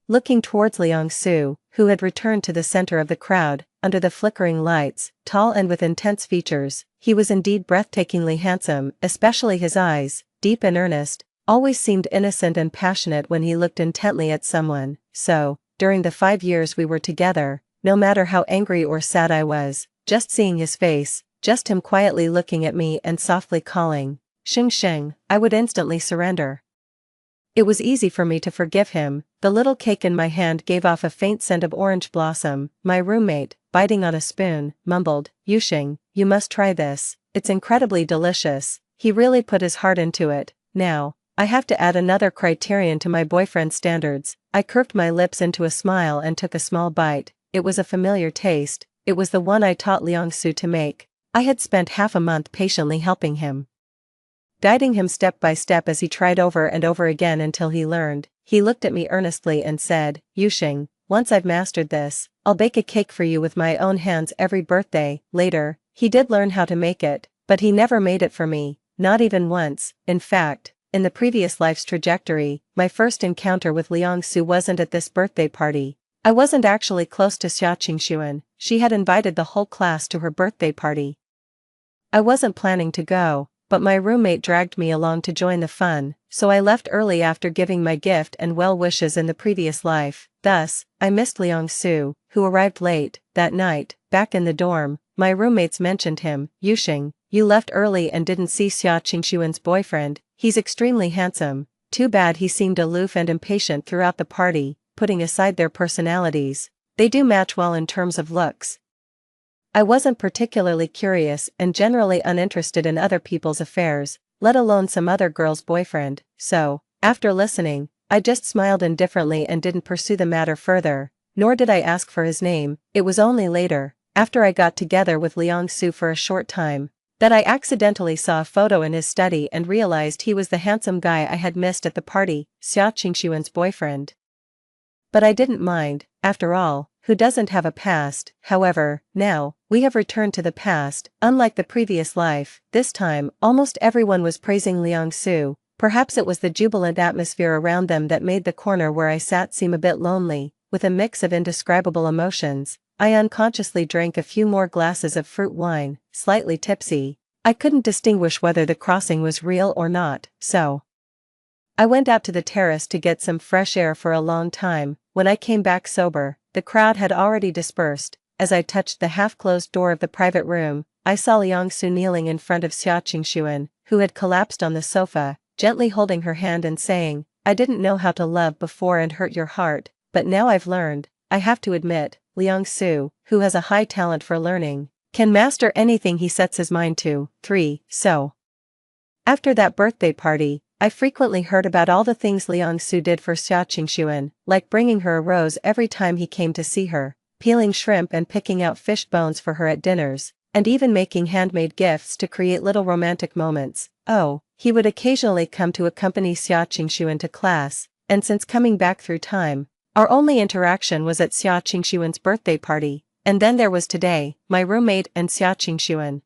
looking towards Liang Su, who had returned to the center of the crowd. Under the flickering lights, tall and with intense features, he was indeed breathtakingly handsome, especially his eyes, deep and earnest, always seemed innocent and passionate when he looked intently at someone. So, during the 5 years we were together, no matter how angry or sad I was, just seeing his face, just him quietly looking at me and softly calling, "Xing Xing," I would instantly surrender. It was easy for me to forgive him. The little cake in my hand gave off a faint scent of orange blossom. My roommate, biting on a spoon, mumbled, "Yu Xing, you must try this, it's incredibly delicious." He really put his heart into it. Now, I have to add another criterion to my boyfriend's standards. I curved my lips into a smile and took a small bite. It was a familiar taste, it was the one I taught Liang Su to make. I had spent half a month patiently helping him, guiding him step by step as he tried over and over again until he learned. He looked at me earnestly and said, "Yu Xing, once I've mastered this, I'll bake a cake for you with my own hands every birthday." Later, he did learn how to make it, but he never made it for me, not even once. In fact, in the previous life's trajectory, my first encounter with Liang Su wasn't at this birthday party. I wasn't actually close to Xia Qingxuan. She had invited the whole class to her birthday party. I wasn't planning to go, but my roommate dragged me along to join the fun, so I left early after giving my gift and well wishes in the previous life. Thus, I missed Liang Su, who arrived late. That night, back in the dorm, my roommates mentioned him. "Yu Xing, you left early and didn't see Xia Qingxuan's boyfriend. He's extremely handsome. Too bad he seemed aloof and impatient throughout the party." Putting aside their personalities, they do match well in terms of looks. I wasn't particularly curious and generally uninterested in other people's affairs, let alone some other girl's boyfriend, so, after listening, I just smiled indifferently and didn't pursue the matter further, nor did I ask for his name. It was only later, after I got together with Liang-Su for a short time, that I accidentally saw a photo in his study and realized he was the handsome guy I had missed at the party, Xia Qingxuan's boyfriend. But I didn't mind, after all, who doesn't have a past? However, now, we have returned to the past. Unlike the previous life, this time, almost everyone was praising Liang-Su. Perhaps it was the jubilant atmosphere around them that made the corner where I sat seem a bit lonely. With a mix of indescribable emotions, I unconsciously drank a few more glasses of fruit wine, slightly tipsy. I couldn't distinguish whether the crossing was real or not, so I went out to the terrace to get some fresh air for a long time. When I came back sober, the crowd had already dispersed. As I touched the half-closed door of the private room, I saw Liang-Su kneeling in front of Xia Qingxuan, who had collapsed on the sofa, gently holding her hand and saying, "I didn't know how to love before and hurt your heart, but now I've learned." I have to admit, Liang-Su, who has a high talent for learning, can master anything he sets his mind to. 3. So, after that birthday party, I frequently heard about all the things Liang-Su did for Xia Qingxuan, like bringing her a rose every time he came to see her, peeling shrimp and picking out fish bones for her at dinners, and even making handmade gifts to create little romantic moments. Oh, he would occasionally come to accompany Xia Qingxuan to class, and since coming back through time, our only interaction was at Xia Qingxuan's birthday party, and then there was today, my roommate and Xia Qingxuan,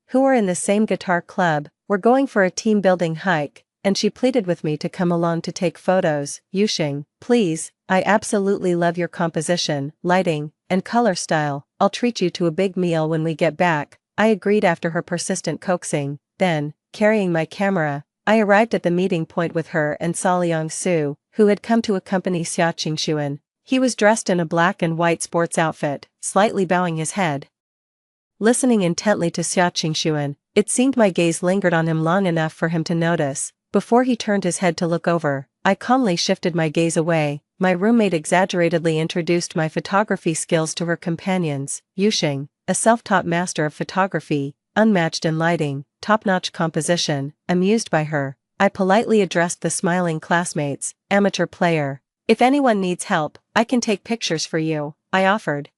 who are in the same guitar club, were going for a team-building hike, and she pleaded with me to come along to take photos. "Yuxing, please, I absolutely love your composition, lighting, and color style. I'll treat you to a big meal when we get back," I agreed after her persistent coaxing. Then, carrying my camera, I arrived at the meeting point with her and saw Liang-Su, who had come to accompany Xia Qingxuan. He was dressed in a black and white sports outfit, slightly bowing his head. Listening intently to Xia Qingxuan, it seemed my gaze lingered on him long enough for him to notice. Before he turned his head to look over, I calmly shifted my gaze away. My roommate exaggeratedly introduced my photography skills to her companions. Yuxing, a self-taught master of photography, unmatched in lighting, top-notch composition, amused by her, I politely addressed the smiling classmates. "Amateur player. If anyone needs help, I can take pictures for you," I offered.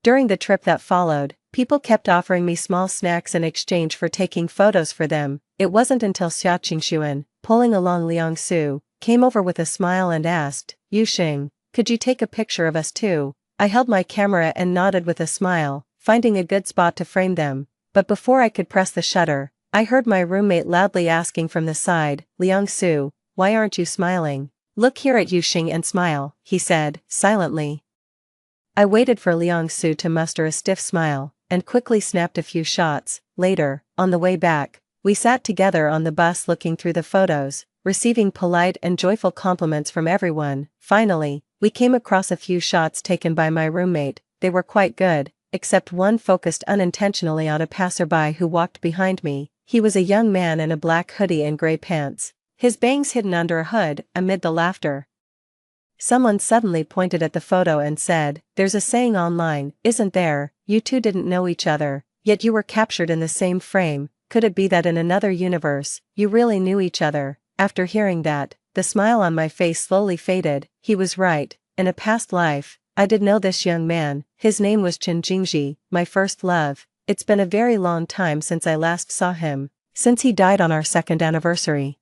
During the trip that followed, people kept offering me small snacks in exchange for taking photos for them. It wasn't until Xia Qingxuan, pulling along Liang-Su, came over with a smile and asked, "Yuxing, could you take a picture of us too?" I held my camera and nodded with a smile, finding a good spot to frame them. But before I could press the shutter, I heard my roommate loudly asking from the side, "Liang-Su, why aren't you smiling? Look here at Yuxing and smile," he said, silently. I waited for Liang-Su to muster a stiff smile, and quickly snapped a few shots. Later, on the way back, we sat together on the bus looking through the photos, receiving polite and joyful compliments from everyone. Finally, we came across a few shots taken by my roommate. They were quite good, except one focused unintentionally on a passerby who walked behind me. He was a young man in a black hoodie and gray pants, his bangs hidden under a hood. Amid the laughter, someone suddenly pointed at the photo and said, "There's a saying online, isn't there? You two didn't know each other, yet you were captured in the same frame. Could it be that in another universe, you really knew each other?" After hearing that, the smile on my face slowly faded. He was right. In a past life, I did know this young man. His name was Chen Jingji, my first love. It's been a very long time since I last saw him, since he died on our second anniversary.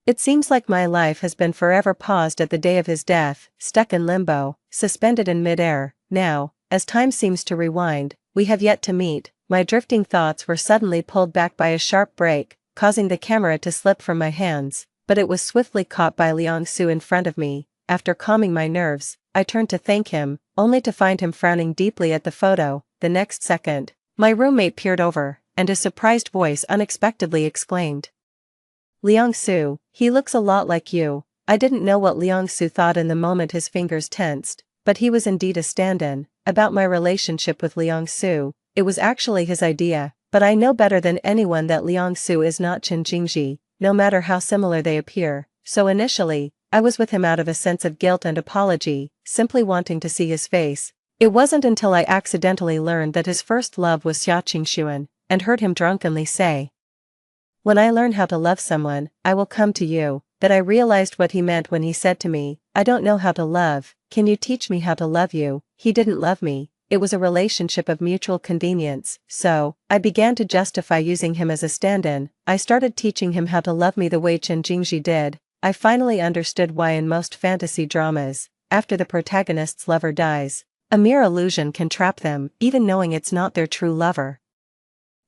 It seems like my life has been forever paused at the day of his death, stuck in limbo, suspended in midair. Now, as time seems to rewind, we have yet to meet. My drifting thoughts were suddenly pulled back by a sharp break, causing the camera to slip from my hands, but it was swiftly caught by Liang-Su in front of me. After calming my nerves, I turned to thank him, only to find him frowning deeply at the photo. The next second, my roommate peered over, and a surprised voice unexpectedly exclaimed, "Liang-Su, he looks a lot like you." I didn't know what Liang-Su thought in the moment his fingers tensed, but he was indeed a stand-in. About my relationship with Liang-Su, it was actually his idea, but I know better than anyone that Liang-Su is not Chen Jingji, no matter how similar they appear. So initially, I was with him out of a sense of guilt and apology, simply wanting to see his face. It wasn't until I accidentally learned that his first love was Xia Qingxuan, and heard him drunkenly say, "When I learn how to love someone, I will come to you," that I realized what he meant when he said to me, "I don't know how to love, can you teach me how to love you?" He didn't love me, it was a relationship of mutual convenience, so I began to justify using him as a stand-in. I started teaching him how to love me the way Chen Jingji did. I finally understood why in most fantasy dramas, after the protagonist's lover dies, a mere illusion can trap them, even knowing it's not their true lover.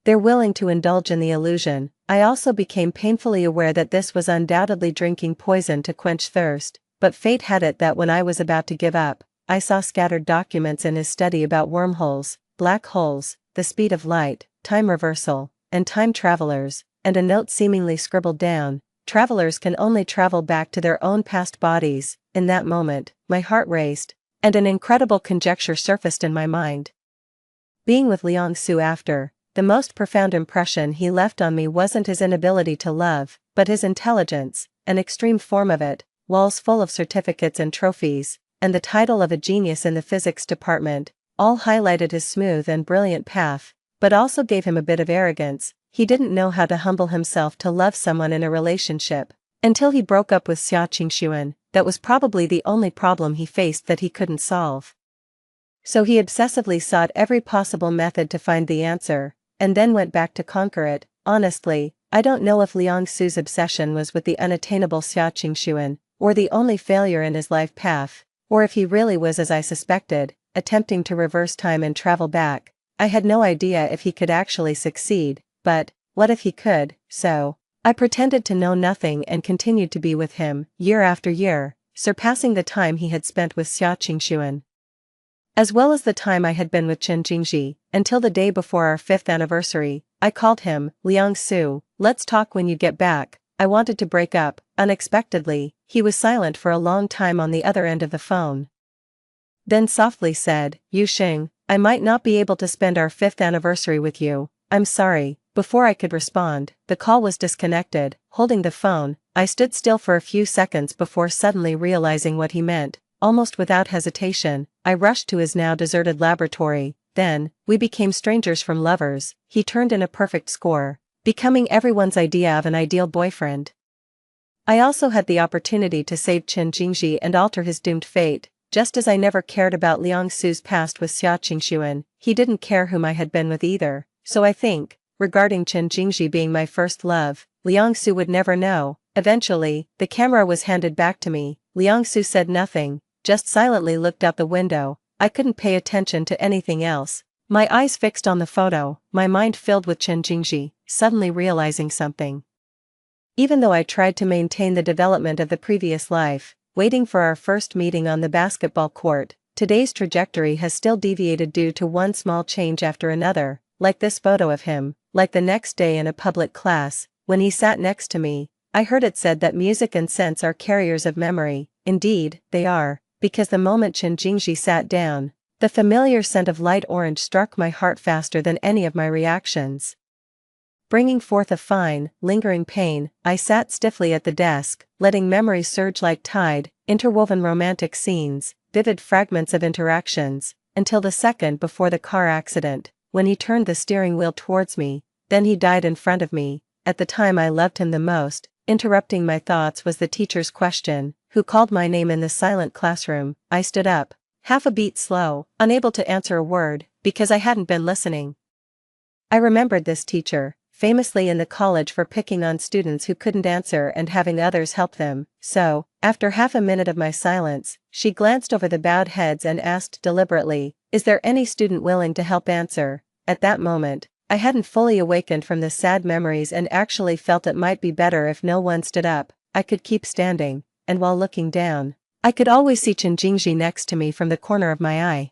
They're willing to indulge in the illusion. I also became painfully aware that this was undoubtedly drinking poison to quench thirst, but fate had it that when I was about to give up, I saw scattered documents in his study about wormholes, black holes, the speed of light, time reversal, and time travelers, and a note seemingly scribbled down, "Travelers can only travel back to their own past bodies." In that moment, my heart raced, and an incredible conjecture surfaced in my mind. Being with Liang Su after, the most profound impression he left on me wasn't his inability to love, but his intelligence, an extreme form of it, walls full of certificates and trophies, and the title of a genius in the physics department, all highlighted his smooth and brilliant path, but also gave him a bit of arrogance. He didn't know how to humble himself to love someone in a relationship, until he broke up with Xia Qingxuan. That was probably the only problem he faced that he couldn't solve. So he obsessively sought every possible method to find the answer, and then went back to conquer it. Honestly, I don't know if Liang Su's obsession was with the unattainable Xia Qingxuan, or the only failure in his life path, or if he really was, as I suspected, attempting to reverse time and travel back. I had no idea if he could actually succeed, but what if he could? So I pretended to know nothing and continued to be with him, year after year, surpassing the time he had spent with Xia Qingxuan, as well as the time I had been with Chen Jingji, until the day before our 5th anniversary. I called him, "Liang Su, let's talk when you get back." I wanted to break up. Unexpectedly, he was silent for a long time on the other end of the phone. Then softly said, "Yu Xing, I might not be able to spend our 5th anniversary with you. I'm sorry." Before I could respond, the call was disconnected. Holding the phone, I stood still for a few seconds before suddenly realizing what he meant. Almost without hesitation, I rushed to his now deserted laboratory. Then, we became strangers from lovers. He turned in a perfect score, becoming everyone's idea of an ideal boyfriend. I also had the opportunity to save Chen Jingji and alter his doomed fate. Just as I never cared about Liang Su's past with Xia Qingxuan, he didn't care whom I had been with either. So I think, regarding Chen Jingji being my first love, Liang Su would never know. Eventually, the camera was handed back to me. Liang Su said nothing, just silently looked out the window. I couldn't pay attention to anything else. My eyes fixed on the photo, my mind filled with Chen Jingji, suddenly realizing something. Even though I tried to maintain the development of the previous life, waiting for our first meeting on the basketball court, today's trajectory has still deviated due to one small change after another, like this photo of him, like the next day in a public class, when he sat next to me. I heard it said that music and scents are carriers of memory. Indeed, they are, because the moment Chen Jingji sat down, the familiar scent of light orange struck my heart faster than any of my reactions. Bringing forth a fine, lingering pain, I sat stiffly at the desk, letting memories surge like tide, interwoven romantic scenes, vivid fragments of interactions, until the second before the car accident, when he turned the steering wheel towards me. Then he died in front of me. At the time I loved him the most. Interrupting my thoughts was the teacher's question, "Who called my name in the silent classroom?" I stood up, half a beat slow, unable to answer a word, because I hadn't been listening. I remembered this teacher, famously in the college for picking on students who couldn't answer and having others help them. So, after half a minute of my silence, she glanced over the bowed heads and asked deliberately, "Is there any student willing to help answer?" At that moment, I hadn't fully awakened from the sad memories and actually felt it might be better if no one stood up. I could keep standing, and while looking down, I could always see Chen Jingji next to me from the corner of my eye.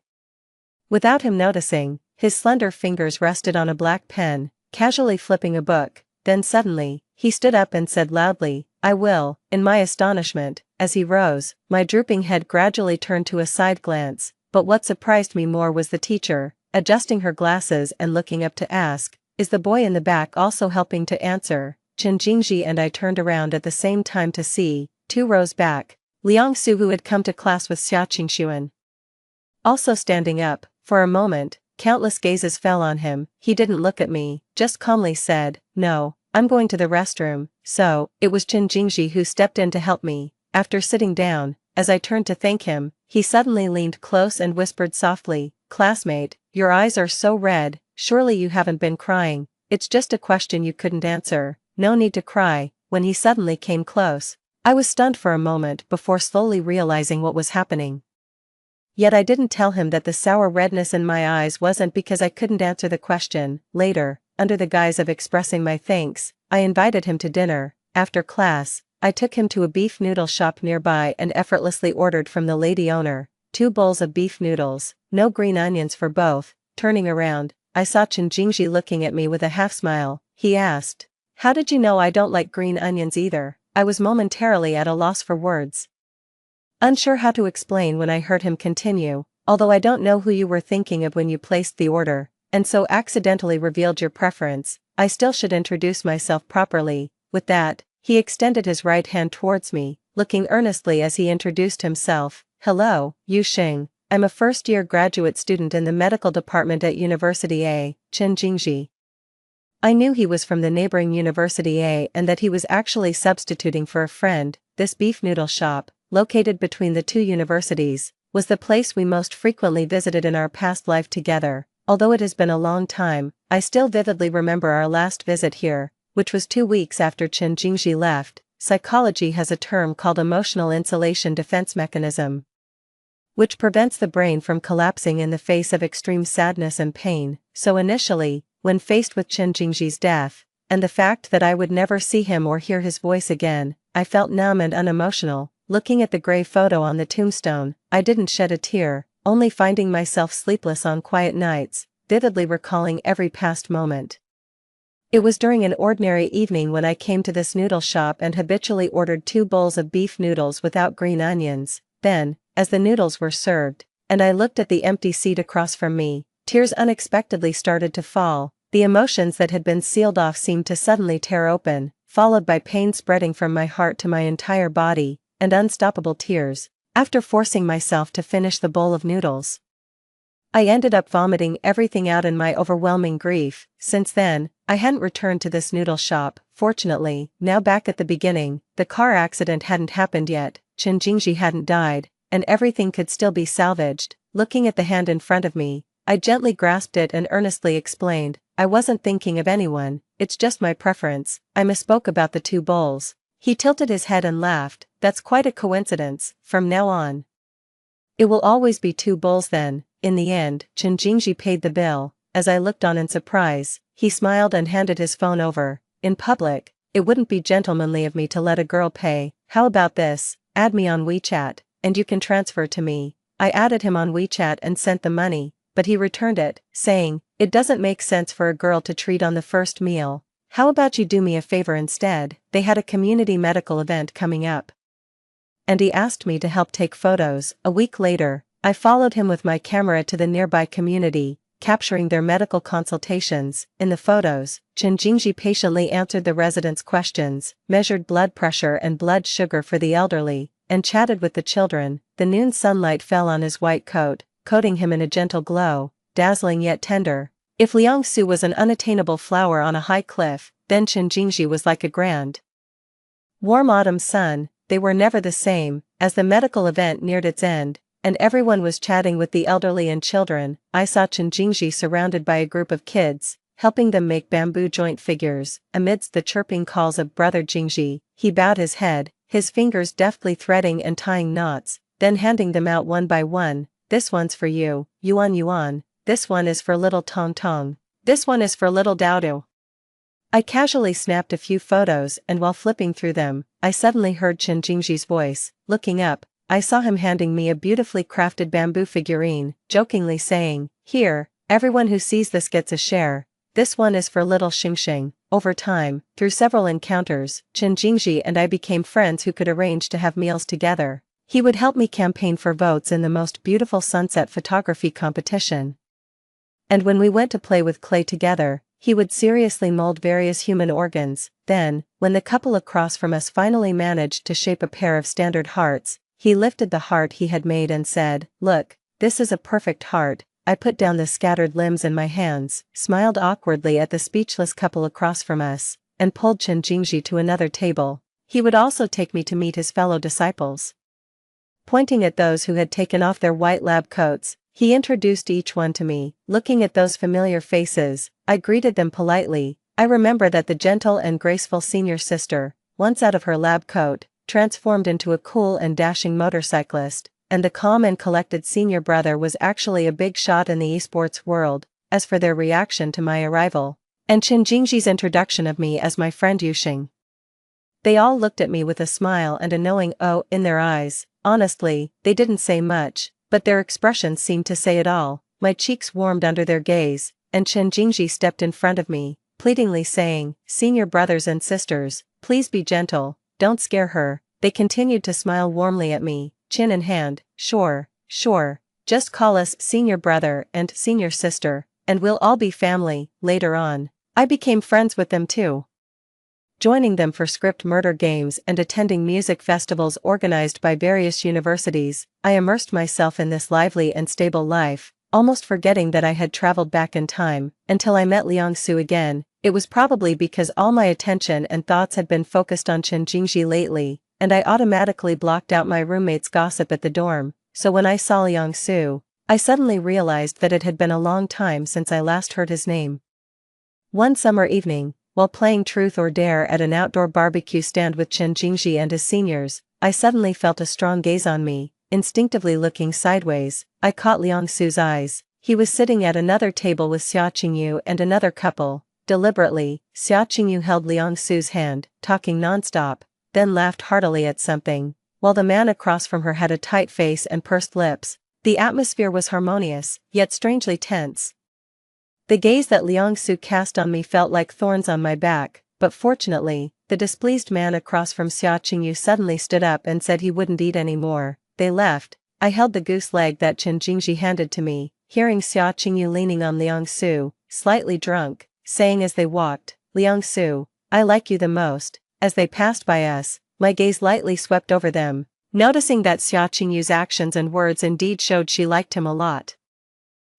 Without him noticing, his slender fingers rested on a black pen, casually flipping a book. Then suddenly, he stood up and said loudly, "I will." In my astonishment, as he rose, my drooping head gradually turned to a side glance, but what surprised me more was the teacher, adjusting her glasses and looking up to ask, "Is the boy in the back also helping to answer?" Chen Jingji and I turned around at the same time to see, 2 rows back, Liang Su, who had come to class with Xia Qingxuan. Also standing up, for a moment, countless gazes fell on him. He didn't look at me, just calmly said, "No, I'm going to the restroom." So, it was Chen Jingji who stepped in to help me. After sitting down, as I turned to thank him, he suddenly leaned close and whispered softly, "Classmate, your eyes are so red, surely you haven't been crying. It's just a question you couldn't answer, no need to cry." When he suddenly came close, I was stunned for a moment before slowly realizing what was happening. Yet I didn't tell him that the sour redness in my eyes wasn't because I couldn't answer the question. Later, under the guise of expressing my thanks, I invited him to dinner. After class, I took him to a beef noodle shop nearby and effortlessly ordered from the lady owner 2 bowls of beef noodles, no green onions for both. Turning around, I saw Chen Jingji looking at me with a half smile. He asked, "How did you know I don't like green onions either?" I was momentarily at a loss for words, unsure how to explain when I heard him continue, "Although I don't know who you were thinking of when you placed the order, and so accidentally revealed your preference, I still should introduce myself properly." With that, he extended his right hand towards me, looking earnestly as he introduced himself. "Hello, Yu Xing. I'm a first-year graduate student in the medical department at University A, Chen Jingji." I knew he was from the neighboring University A and that he was actually substituting for a friend. This beef noodle shop, located between the two universities, was the place we most frequently visited in our past life together. Although it has been a long time, I still vividly remember our last visit here, which was 2 weeks after Chen Jingji left. Psychology has a term called emotional insulation defense mechanism, which prevents the brain from collapsing in the face of extreme sadness and pain. So initially, when faced with Chen Jingji's death, and the fact that I would never see him or hear his voice again, I felt numb and unemotional. Looking at the gray photo on the tombstone, I didn't shed a tear, only finding myself sleepless on quiet nights, vividly recalling every past moment. It was during an ordinary evening when I came to this noodle shop and habitually ordered 2 bowls of beef noodles without green onions. Then, as the noodles were served, and I looked at the empty seat across from me, tears unexpectedly started to fall. The emotions that had been sealed off seemed to suddenly tear open, followed by pain spreading from my heart to my entire body, and unstoppable tears. After forcing myself to finish the bowl of noodles, I ended up vomiting everything out in my overwhelming grief. Since then, I hadn't returned to this noodle shop. Fortunately, now back at the beginning, the car accident hadn't happened yet, Chen Jingji hadn't died, and everything could still be salvaged. Looking at the hand in front of me, I gently grasped it and earnestly explained, "I wasn't thinking of anyone, it's just my preference." I misspoke about the 2 bowls. He tilted his head and laughed. "That's quite a coincidence. From now on, it will always be 2 bowls then." In the end, Chen Jingji paid the bill. As I looked on in surprise, he smiled and handed his phone over. "In public, it wouldn't be gentlemanly of me to let a girl pay. How about this? Add me on WeChat, and you can transfer to me." I added him on WeChat and sent the money, but he returned it, saying, "It doesn't make sense for a girl to treat on the first meal. How about you do me a favor instead?" They had a community medical event coming up, and he asked me to help take photos. A week later, I followed him with my camera to the nearby community, capturing their medical consultations. In the photos, Chen Jingji patiently answered the residents' questions, measured blood pressure and blood sugar for the elderly, and chatted with the children. The noon sunlight fell on his white coat, coating him in a gentle glow, dazzling yet tender. If Liang Su was an unattainable flower on a high cliff, then Chen Jingji was like a grand, warm autumn sun. They were never the same. As the medical event neared its end, and everyone was chatting with the elderly and children, I saw Chen Jingji surrounded by a group of kids, helping them make bamboo joint figures. Amidst the chirping calls of Brother Jingji, he bowed his head, his fingers deftly threading and tying knots, then handing them out one by one. "This one's for you, Yuan Yuan. This one is for little Tong Tong. This one is for little Daodu." I casually snapped a few photos, and while flipping through them, I suddenly heard Chen Jingji's voice. Looking up, I saw him handing me a beautifully crafted bamboo figurine, jokingly saying, "Here, everyone who sees this gets a share. This one is for little Xingxing." Over time, through several encounters, Chen Jingji and I became friends who could arrange to have meals together. He would help me campaign for votes in the most beautiful sunset photography competition, and when we went to play with clay together, he would seriously mold various human organs. Then, when the couple across from us finally managed to shape a pair of standard hearts, he lifted the heart he had made and said, "Look, this is a perfect heart. I put down the scattered limbs in my hands, smiled awkwardly at the speechless couple across from us, and pulled Chen Jingji to another table. He would also take me to meet his fellow disciples. Pointing at those who had taken off their white lab coats, he introduced each one to me. Looking at those familiar faces, I greeted them politely. I remember that the gentle and graceful senior sister, once out of her lab coat, transformed into a cool and dashing motorcyclist, and the calm and collected senior brother was actually a big shot in the esports world. As for their reaction to my arrival, and Chen Jingji's introduction of me as my friend Yuxing, they all looked at me with a smile and a knowing "oh" in their eyes. Honestly, they didn't say much, but their expressions seemed to say it all. My cheeks warmed under their gaze, and Chen Jingji stepped in front of me, pleadingly saying, "Senior brothers and sisters, please be gentle, don't scare her." They continued to smile warmly at me, chin in hand. Sure, just call us senior brother and senior sister, and we'll all be family." Later on, I became friends with them too, joining them for script murder games and attending music festivals organized by various universities. I immersed myself in this lively and stable life, almost forgetting that I had traveled back in time, until I met Liang Su again. It was probably because all my attention and thoughts had been focused on Chen Jingji lately, and I automatically blocked out my roommate's gossip at the dorm, so when I saw Liang Su, I suddenly realized that it had been a long time since I last heard his name. One summer evening, while playing Truth or Dare at an outdoor barbecue stand with Chen Jingji and his seniors, I suddenly felt a strong gaze on me. Instinctively looking sideways, I caught Liang Su's eyes. He was sitting at another table with Xia Qingyu and another couple. Deliberately, Xia Qingyu held Liang Su's hand, talking nonstop, then laughed heartily at something, while the man across from her had a tight face and pursed lips. The atmosphere was harmonious, yet strangely tense. The gaze that Liang Su cast on me felt like thorns on my back, but fortunately, the displeased man across from Xia Qingyu suddenly stood up and said he wouldn't eat anymore. They left. I held the goose leg that Chen Jingji handed to me, hearing Xia Qingyu leaning on Liang Su, slightly drunk, saying as they walked, "Liang Su, I like you the most." As they passed by us, my gaze lightly swept over them, noticing that Xia Qingyu's actions and words indeed showed she liked him a lot.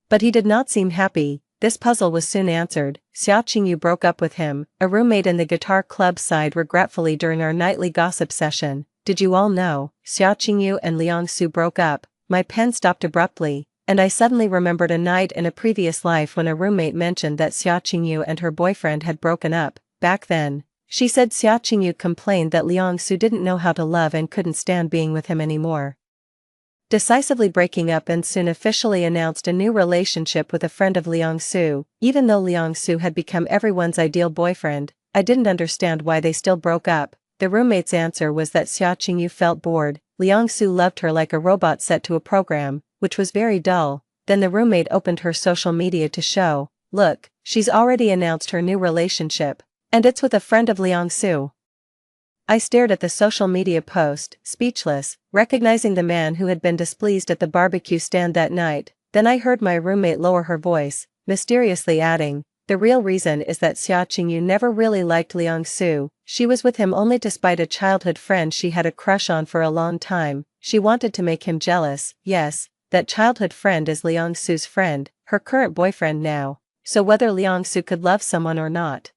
But he did not seem happy. This puzzle was soon answered. Xia Qingyu broke up with him, a roommate in the guitar club sighed regretfully during our nightly gossip session. "Did you all know, Xia Qingyu and Liang Su broke up?" My pen stopped abruptly, and I suddenly remembered a night in a previous life when a roommate mentioned that Xia Qingyu and her boyfriend had broken up. Back then, she said Xia Qingyu complained that Liang Su didn't know how to love and couldn't stand being with him anymore. Decisively breaking up, and soon officially announced a new relationship with a friend of Liang Su. Even though Liang Su had become everyone's ideal boyfriend, I didn't understand why they still broke up. The roommate's answer was that Xia Qingyu felt bored. Liang Su loved her like a robot set to a program, which was very dull. Then the roommate opened her social media to show, "Look, she's already announced her new relationship, and it's with a friend of Liang Su." I stared at the social media post, speechless, recognizing the man who had been displeased at the barbecue stand that night. Then I heard my roommate lower her voice, mysteriously adding, "The real reason is that Xia Qingyu never really liked Liang Su. She was with him only to spite a childhood friend she had a crush on for a long time. She wanted to make him jealous." Yes, that childhood friend is Liang Su's friend, her current boyfriend now. So whether Liang Su could love someone or not,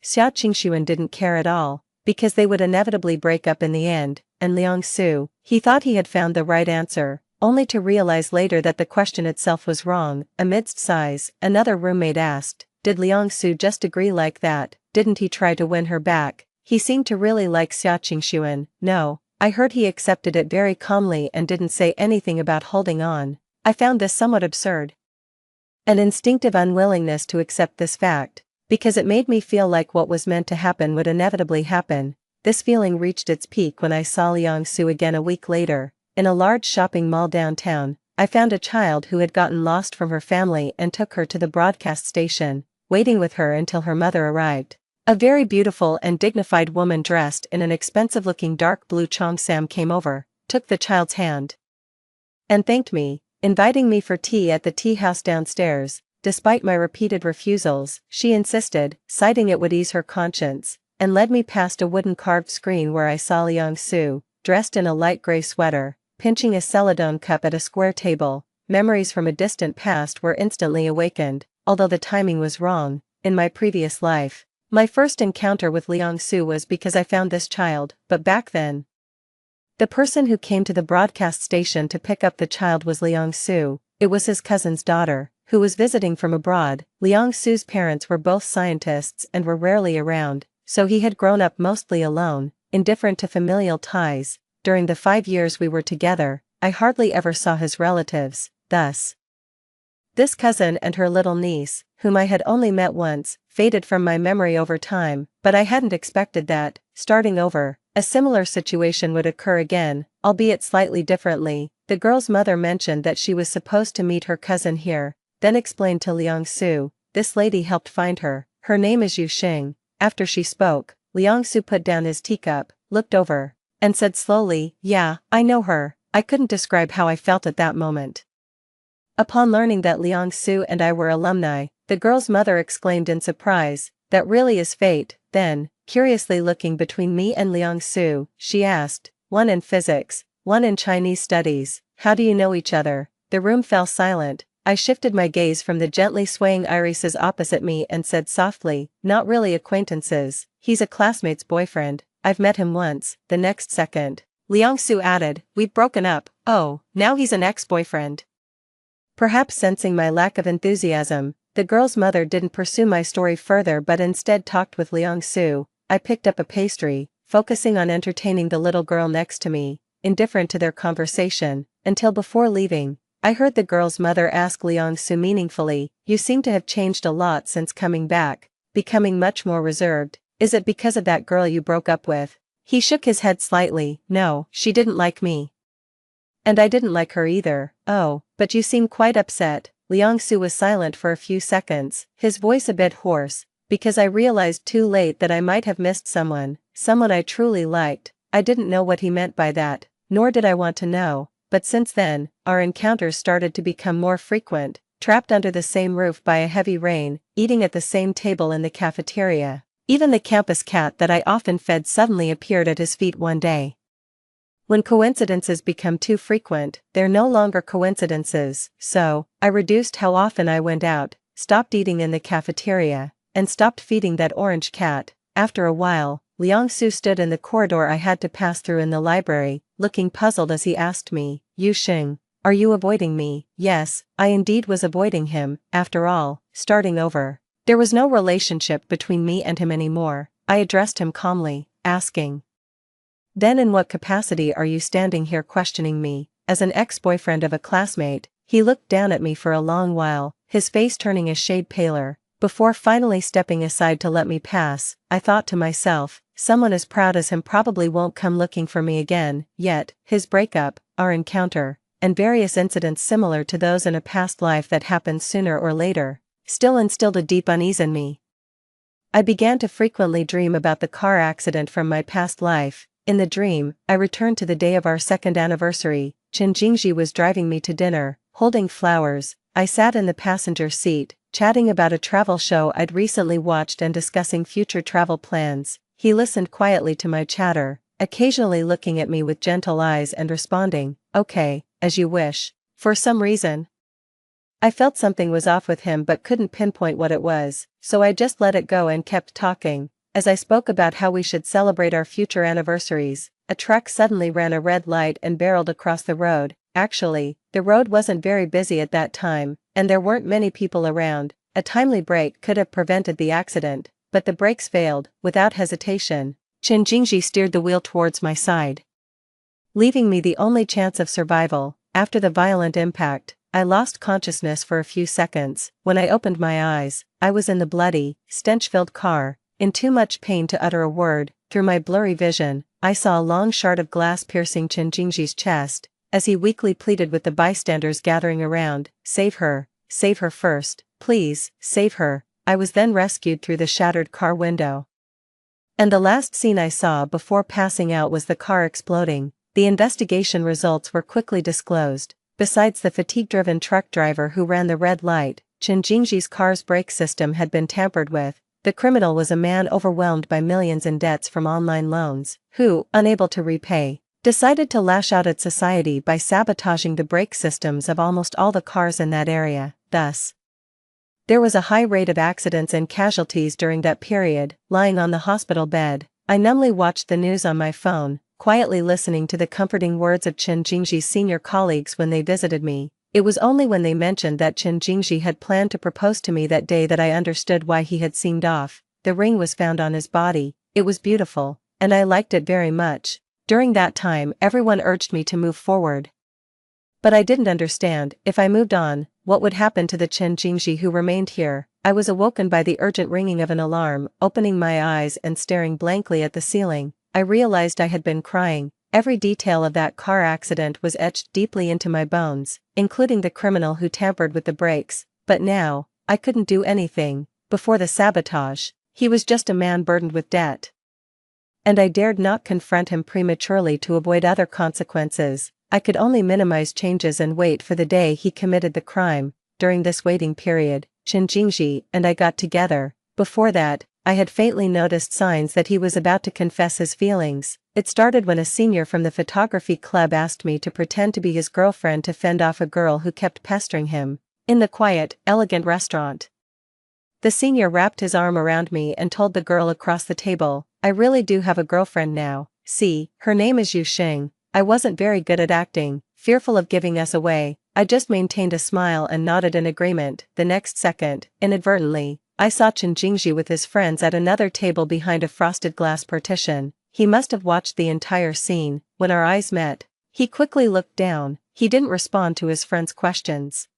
Xia Qingxuan didn't care at all, because they would inevitably break up in the end. And Liang Su, he thought he had found the right answer, only to realize later that the question itself was wrong. Amidst sighs, another roommate asked, "Did Liang Su just agree like that? Didn't he try to win her back? He seemed to really like Xia Qingxuan." "No, I heard he accepted it very calmly and didn't say anything about holding on." I found this somewhat absurd. An instinctive unwillingness to accept this fact, because it made me feel like what was meant to happen would inevitably happen. This feeling reached its peak when I saw Liang Su again a week later. In a large shopping mall downtown, I found a child who had gotten lost from her family and took her to the broadcast station, waiting with her until her mother arrived. A very beautiful and dignified woman dressed in an expensive-looking dark blue cheongsam came over, took the child's hand, and thanked me, inviting me for tea at the tea house downstairs. Despite my repeated refusals, she insisted, citing it would ease her conscience, and led me past a wooden carved screen where I saw Liang Su, dressed in a light gray sweater, pinching a celadone cup at a square table. memories from a distant past were instantly awakened, although the timing was wrong. In my previous life, my first encounter with Liang-su was because I found this child, but back then, the person who came to the broadcast station to pick up the child was Liang-su. It was his cousin's daughter, who was visiting from abroad. Liang-su's parents were both scientists and were rarely around, so he had grown up mostly alone, indifferent to familial ties. During the 5 years we were together, I hardly ever saw his relatives, thus, this cousin and her little niece, whom I had only met once, faded from my memory over time, but I hadn't expected that, starting over, a similar situation would occur again, albeit slightly differently. The girl's mother mentioned that she was supposed to meet her cousin here, then explained to Liang-su, this lady helped find her, her name is Yu Xing. After she spoke, Liang-su put down his teacup, looked over, and said slowly, yeah, I know her. I couldn't describe how I felt at that moment. Upon learning that Liang-su and I were alumni, the girl's mother exclaimed in surprise, that really is fate. Then, curiously looking between me and Liang-su, she asked, one in physics, one in Chinese studies, how do you know each other? The room fell silent. I shifted my gaze from the gently swaying irises opposite me and said softly, not really acquaintances, he's a classmate's boyfriend, I've met him once. The next second, Liang-su added, we've broken up. Oh, now he's an ex-boyfriend. Perhaps sensing my lack of enthusiasm, the girl's mother didn't pursue my story further but instead talked with Liang-su. I picked up a pastry, focusing on entertaining the little girl next to me, indifferent to their conversation, until before leaving, I heard the girl's mother ask Liang-su meaningfully, you seem to have changed a lot since coming back, becoming much more reserved. Is it because of that girl you broke up with? He shook his head slightly. No, she didn't like me. And I didn't like her either. Oh, but you seem quite upset. Liang-su was silent for a few seconds, his voice a bit hoarse, because I realized too late that I might have missed someone I truly liked. I didn't know what he meant by that, nor did I want to know, but since then, our encounters started to become more frequent, trapped under the same roof by a heavy rain, eating at the same table in the cafeteria. Even the campus cat that I often fed suddenly appeared at his feet one day. When coincidences become too frequent, they're no longer coincidences, so, I reduced how often I went out, stopped eating in the cafeteria, and stopped feeding that orange cat. After a while, Liang-su stood in the corridor I had to pass through in the library, looking puzzled as he asked me, Yu Xing, are you avoiding me? Yes, I indeed was avoiding him. After all, starting over, there was no relationship between me and him anymore. I addressed him calmly, asking, then in what capacity are you standing here questioning me? As an ex-boyfriend of a classmate. He looked down at me for a long while, his face turning a shade paler, before finally stepping aside to let me pass. I thought to myself, someone as proud as him probably won't come looking for me again. Yet, his breakup, our encounter, and various incidents similar to those in a past life that happened sooner or later, still instilled a deep unease in me. I began to frequently dream about the car accident from my past life. In the dream, I returned to the day of our second anniversary. Chen Jingji was driving me to dinner, holding flowers. I sat in the passenger seat, chatting about a travel show I'd recently watched and discussing future travel plans. He listened quietly to my chatter, occasionally looking at me with gentle eyes and responding, okay, as you wish. For some reason, I felt something was off with him but couldn't pinpoint what it was, so I just let it go and kept talking. As I spoke about how we should celebrate our future anniversaries, a truck suddenly ran a red light and barreled across the road. Actually, the road wasn't very busy at that time, and there weren't many people around. A timely brake could have prevented the accident, but the brakes failed. Without hesitation, Chen Jingji steered the wheel towards my side, leaving me the only chance of survival. After the violent impact, I lost consciousness for a few seconds. When I opened my eyes, I was in the bloody, stench-filled car, in too much pain to utter a word. Through my blurry vision, I saw a long shard of glass piercing Chen Jingji's chest, as he weakly pleaded with the bystanders gathering around, save her first, please, save her. I was then rescued through the shattered car window. And the last scene I saw before passing out was the car exploding. The investigation results were quickly disclosed. Besides the fatigue-driven truck driver who ran the red light, Chen Jingji's car's brake system had been tampered with. The criminal was a man overwhelmed by millions in debts from online loans, who, unable to repay, decided to lash out at society by sabotaging the brake systems of almost all the cars in that area. Thus, there was a high rate of accidents and casualties during that period. Lying on the hospital bed, I numbly watched the news on my phone, quietly listening to the comforting words of Chen Jingji's senior colleagues when they visited me. It was only when they mentioned that Chen Jingji had planned to propose to me that day that I understood why he had seemed off. The ring was found on his body. It was beautiful, and I liked it very much. During that time, everyone urged me to move forward. But I didn't understand. If I moved on, what would happen to the Chen Jingji who remained here? I was awoken by the urgent ringing of an alarm. Opening my eyes and staring blankly at the ceiling, I realized I had been crying. Every detail of that car accident was etched deeply into my bones, including the criminal who tampered with the brakes. But now, I couldn't do anything. Before the sabotage, he was just a man burdened with debt. And I dared not confront him prematurely to avoid other consequences. I could only minimize changes and wait for the day he committed the crime. During this waiting period, Chen Jingji and I got together. Before that, I had faintly noticed signs that he was about to confess his feelings. It started when a senior from the photography club asked me to pretend to be his girlfriend to fend off a girl who kept pestering him. In the quiet, elegant restaurant, the senior wrapped his arm around me and told the girl across the table, "I really do have a girlfriend now. See, her name is Yu Xing." I wasn't very good at acting, fearful of giving us away. I just maintained a smile and nodded in agreement. The next second, inadvertently, I saw Chen Jingji with his friends at another table behind a frosted glass partition. He must have watched the entire scene. When our eyes met, he quickly looked down. He didn't respond to his friend's questions,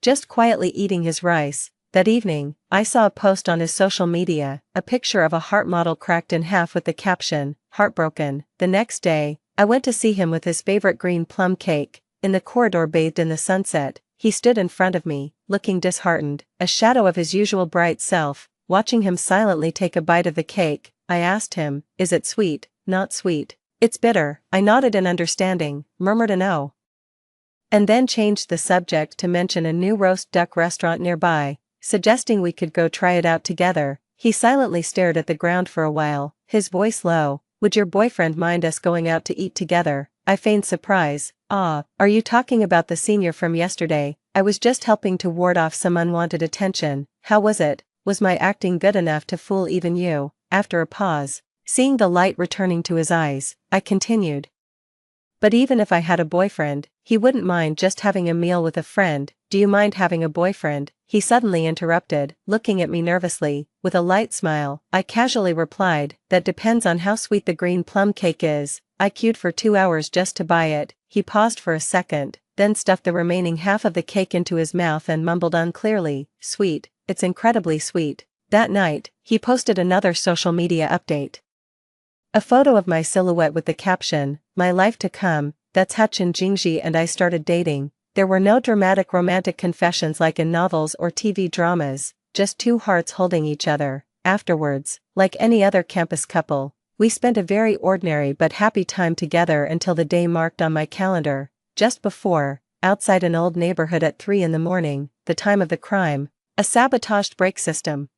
just quietly eating his rice. That evening, I saw a post on his social media, a picture of a heart model cracked in half with the caption, "Heartbroken." The next day, I went to see him with his favorite green plum cake. In the corridor bathed in the sunset, he stood in front of me, looking disheartened, a shadow of his usual bright self. Watching him silently take a bite of the cake, I asked him, "Is it sweet?" "Not sweet. It's bitter." I nodded in understanding, murmured an "oh," and then changed the subject to mention a new roast duck restaurant nearby, suggesting we could go try it out together. He silently stared at the ground for a while, his voice low. "Would your boyfriend mind us going out to eat together?" I feigned surprise. "Ah, are you talking about the senior from yesterday? I was just helping to ward off some unwanted attention. How was it? Was my acting good enough to fool even you?" After a pause, seeing the light returning to his eyes, I continued, "But even if I had a boyfriend, he wouldn't mind just having a meal with a friend. Do you mind having a boyfriend?" He suddenly interrupted, looking at me nervously. With a light smile, I casually replied, "That depends on how sweet the green plum cake is. I queued for 2 hours just to buy it." He paused for a second, then stuffed the remaining half of the cake into his mouth and mumbled unclearly, "Sweet, it's incredibly sweet." That night, he posted another social media update, a photo of my silhouette with the caption, "My life to come." That's how Chen Jingji and I started dating. There were no dramatic romantic confessions like in novels or TV dramas, just two hearts holding each other. Afterwards, like any other campus couple, we spent a very ordinary but happy time together until the day marked on my calendar, just before, outside an old neighborhood at 3 in the morning, the time of the crime, a sabotaged brake system.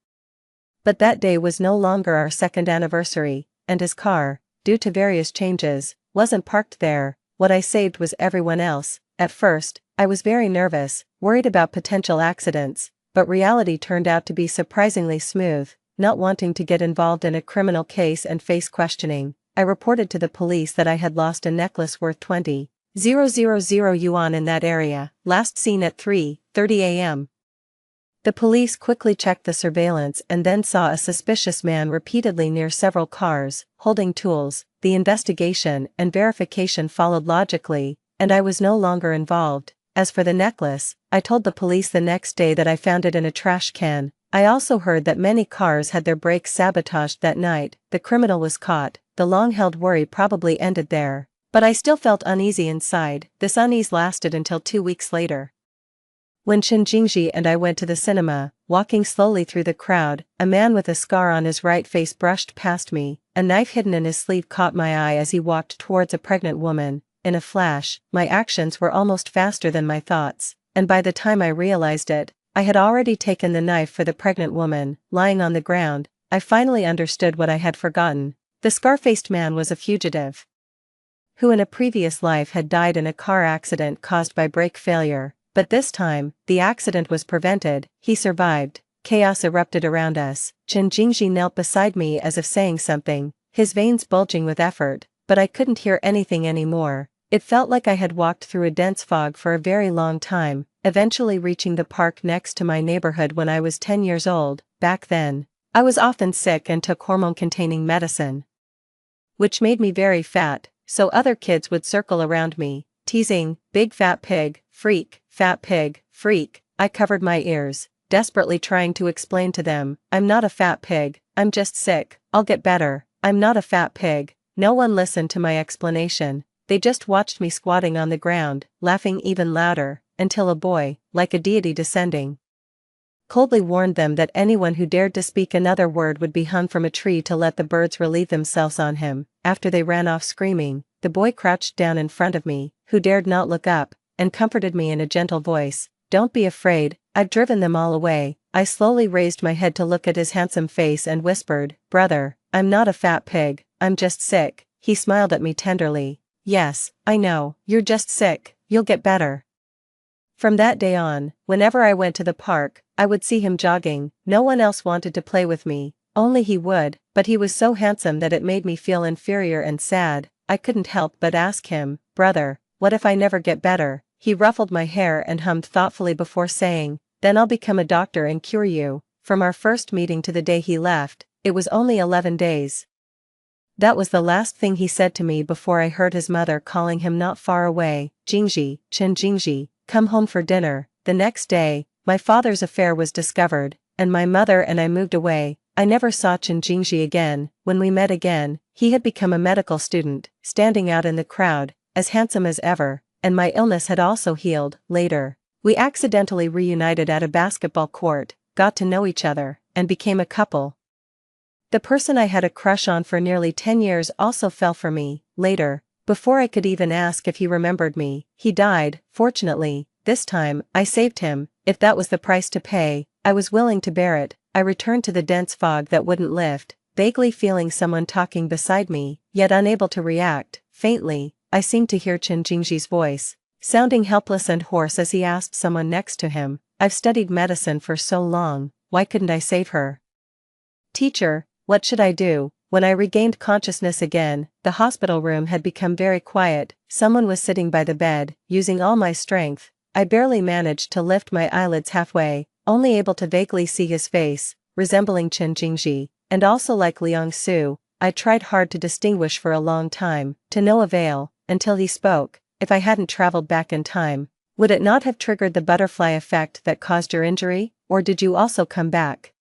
But that day was no longer our second anniversary, and his car, due to various changes, wasn't parked there. What I saved was everyone else. At first, I was very nervous, worried about potential accidents, but reality turned out to be surprisingly smooth. Not wanting to get involved in a criminal case and face questioning, I reported to the police that I had lost a necklace worth 20,000 yuan in that area, last seen at 3:30 a.m. The police quickly checked the surveillance and then saw a suspicious man repeatedly near several cars, holding tools. The investigation and verification followed logically, and I was no longer involved. As for the necklace, I told the police the next day that I found it in a trash can. I also heard that many cars had their brakes sabotaged that night. The criminal was caught. The long-held worry probably ended there. But I still felt uneasy inside. This unease lasted until 2 weeks later, when Chen Jingji and I went to the cinema. Walking slowly through the crowd, a man with a scar on his right face brushed past me. A knife hidden in his sleeve caught my eye as he walked towards a pregnant woman. In a flash, my actions were almost faster than my thoughts, and by the time I realized it, I had already taken the knife for the pregnant woman. Lying on the ground, I finally understood what I had forgotten. The scar-faced man was a fugitive. who in a previous life had died in a car accident caused by brake failure, but this time, the accident was prevented, he survived. Chaos erupted around us. Chen Jingji knelt beside me as if saying something, his veins bulging with effort, but I couldn't hear anything anymore. It felt like I had walked through a dense fog for a very long time, eventually reaching the park next to my neighborhood when I was 10 years old. Back then, I was often sick and took hormone-containing medicine, which made me very fat, so other kids would circle around me, teasing, "Big fat pig, freak, fat pig, freak." I covered my ears, desperately trying to explain to them, "I'm not a fat pig, I'm just sick, I'll get better, I'm not a fat pig." No one listened to my explanation, they just watched me squatting on the ground, laughing even louder, until a boy, like a deity descending, coldly warned them that anyone who dared to speak another word would be hung from a tree to let the birds relieve themselves on him. After they ran off screaming, the boy crouched down in front of me, who dared not look up, and comforted me in a gentle voice, "Don't be afraid, I've driven them all away." I slowly raised my head to look at his handsome face and whispered, "Brother, I'm not a fat pig, I'm just sick." He smiled at me tenderly. "Yes, I know, you're just sick, you'll get better." From that day on, whenever I went to the park, I would see him jogging. No one else wanted to play with me, only he would, but he was so handsome that it made me feel inferior and sad. I couldn't help but ask him, "Brother, what if I never get better?" He ruffled my hair and hummed thoughtfully before saying, "Then I'll become a doctor and cure you." From our first meeting to the day he left, it was only 11 days. That was the last thing he said to me before I heard his mother calling him not far away, "Jingji, Chen Jingji, come home for dinner." The next day, my father's affair was discovered, and my mother and I moved away. I never saw Chen Jingji again. When we met again, he had become a medical student, standing out in the crowd, as handsome as ever, and my illness had also healed. Later, we accidentally reunited at a basketball court, got to know each other, and became a couple. The person I had a crush on for nearly 10 years also fell for me. Later, before I could even ask if he remembered me, he died. Fortunately, this time, I saved him. If that was the price to pay, I was willing to bear it. I returned to the dense fog that wouldn't lift, vaguely feeling someone talking beside me, yet unable to react. Faintly, I seemed to hear Chen Jingji's voice, sounding helpless and hoarse as he asked someone next to him, "I've studied medicine for so long, why couldn't I save her? Teacher, what should I do?" When I regained consciousness again, the hospital room had become very quiet. Someone was sitting by the bed, using all my strength. I barely managed to lift my eyelids halfway, only able to vaguely see his face, resembling Chen Jingji, and also like Liang Su. I tried hard to distinguish for a long time, to no avail, until he spoke. "If I hadn't traveled back in time, would it not have triggered the butterfly effect that caused your injury, or did you also come back?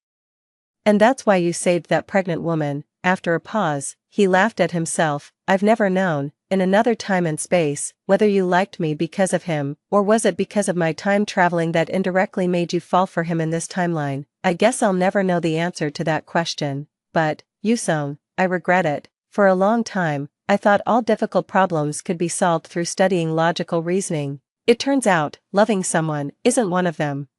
And that's why you saved that pregnant woman?" After a pause, he laughed at himself. "I've never known, in another time and space, whether you liked me because of him, or was it because of my time traveling that indirectly made you fall for him in this timeline. I guess I'll never know the answer to that question. But, Yusong, I regret it. For a long time, I thought all difficult problems could be solved through studying logical reasoning. It turns out, loving someone isn't one of them.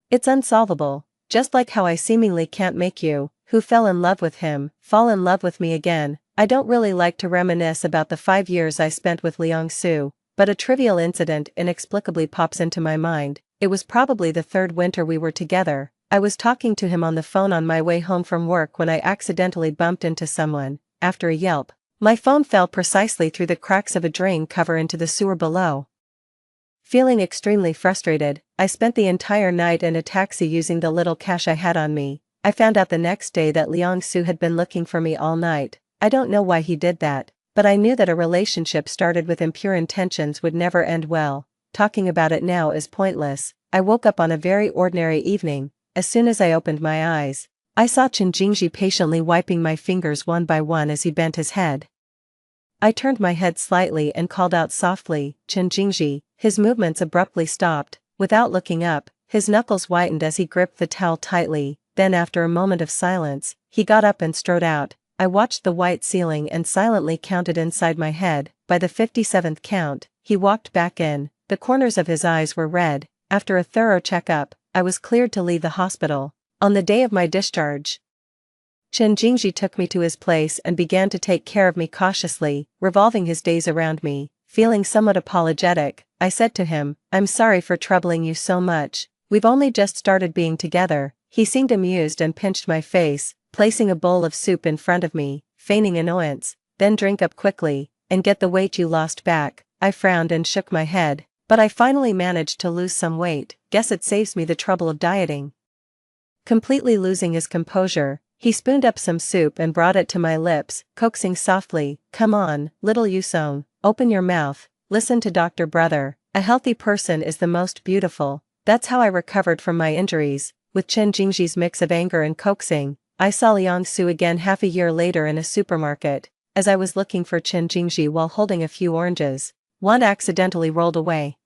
It's unsolvable, just like how I seemingly can't make you, who fell in love with him, fall in love with me again." I don't really like to reminisce about the 5 years I spent with Liang Su, but a trivial incident inexplicably pops into my mind. It was probably the 3rd winter we were together. I was talking to him on the phone on my way home from work when I accidentally bumped into someone. After a yelp, my phone fell precisely through the cracks of a drain cover into the sewer below. Feeling extremely frustrated, I spent the entire night in a taxi using the little cash I had on me. I found out the next day that Liang Su had been looking for me all night. I don't know why he did that, but I knew that a relationship started with impure intentions would never end well. Talking about it now is pointless. I woke up on a very ordinary evening. As soon as I opened my eyes, I saw Chen Jingji patiently wiping my fingers one by one as he bent his head. I turned my head slightly and called out softly, "Chen Jingji." His movements abruptly stopped. Without looking up, his knuckles whitened as he gripped the towel tightly. Then after a moment of silence, he got up and strode out. I watched the white ceiling and silently counted inside my head. By the 57th count, he walked back in. The corners of his eyes were red. After a thorough checkup, I was cleared to leave the hospital. On the day of my discharge, Chen Jingji took me to his place and began to take care of me cautiously, revolving his gaze around me. Feeling somewhat apologetic, I said to him, "I'm sorry for troubling you so much. We've only just started being together." He seemed amused and pinched my face, placing a bowl of soup in front of me, feigning annoyance. "Then drink up quickly, and get the weight you lost back." I frowned and shook my head. "But I finally managed to lose some weight, guess it saves me the trouble of dieting." Completely losing his composure, he spooned up some soup and brought it to my lips, coaxing softly, "Come on, little Yusong, open your mouth, listen to Dr. Brother. A healthy person is the most beautiful." That's how I recovered from my injuries. With Chen Jingji's mix of anger and coaxing, I saw Liang Su again half a year later in a supermarket. As I was looking for Chen Jingji while holding a few oranges, one accidentally rolled away.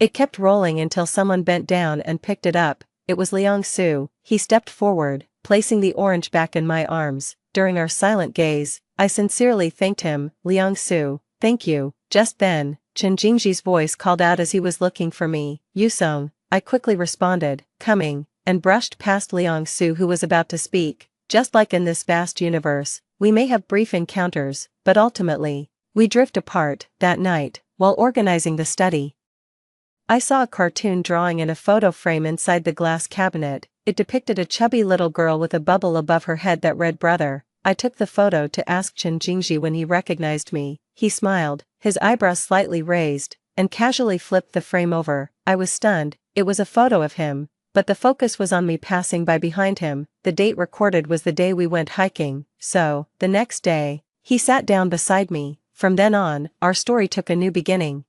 It kept rolling until someone bent down and picked it up. It was Liang Su. He stepped forward, placing the orange back in my arms. During our silent gaze, I sincerely thanked him. "Liang Su, thank you." Just then, Chen Jingji's voice called out as he was looking for me. "Yusong." I quickly responded, "Coming," and brushed past Liang Su who was about to speak. Just like in this vast universe, we may have brief encounters, but ultimately, we drift apart. That night, while organizing the study, I saw a cartoon drawing in a photo frame inside the glass cabinet. It depicted a chubby little girl with a bubble above her head that read "Brother." I took the photo to ask Chen Jingji when he recognized me. He smiled, his eyebrows slightly raised, and casually flipped the frame over. I was stunned. It was a photo of him, but the focus was on me passing by behind him. The date recorded was the day we went hiking, so, the next day, he sat down beside me. From then on, our story took a new beginning.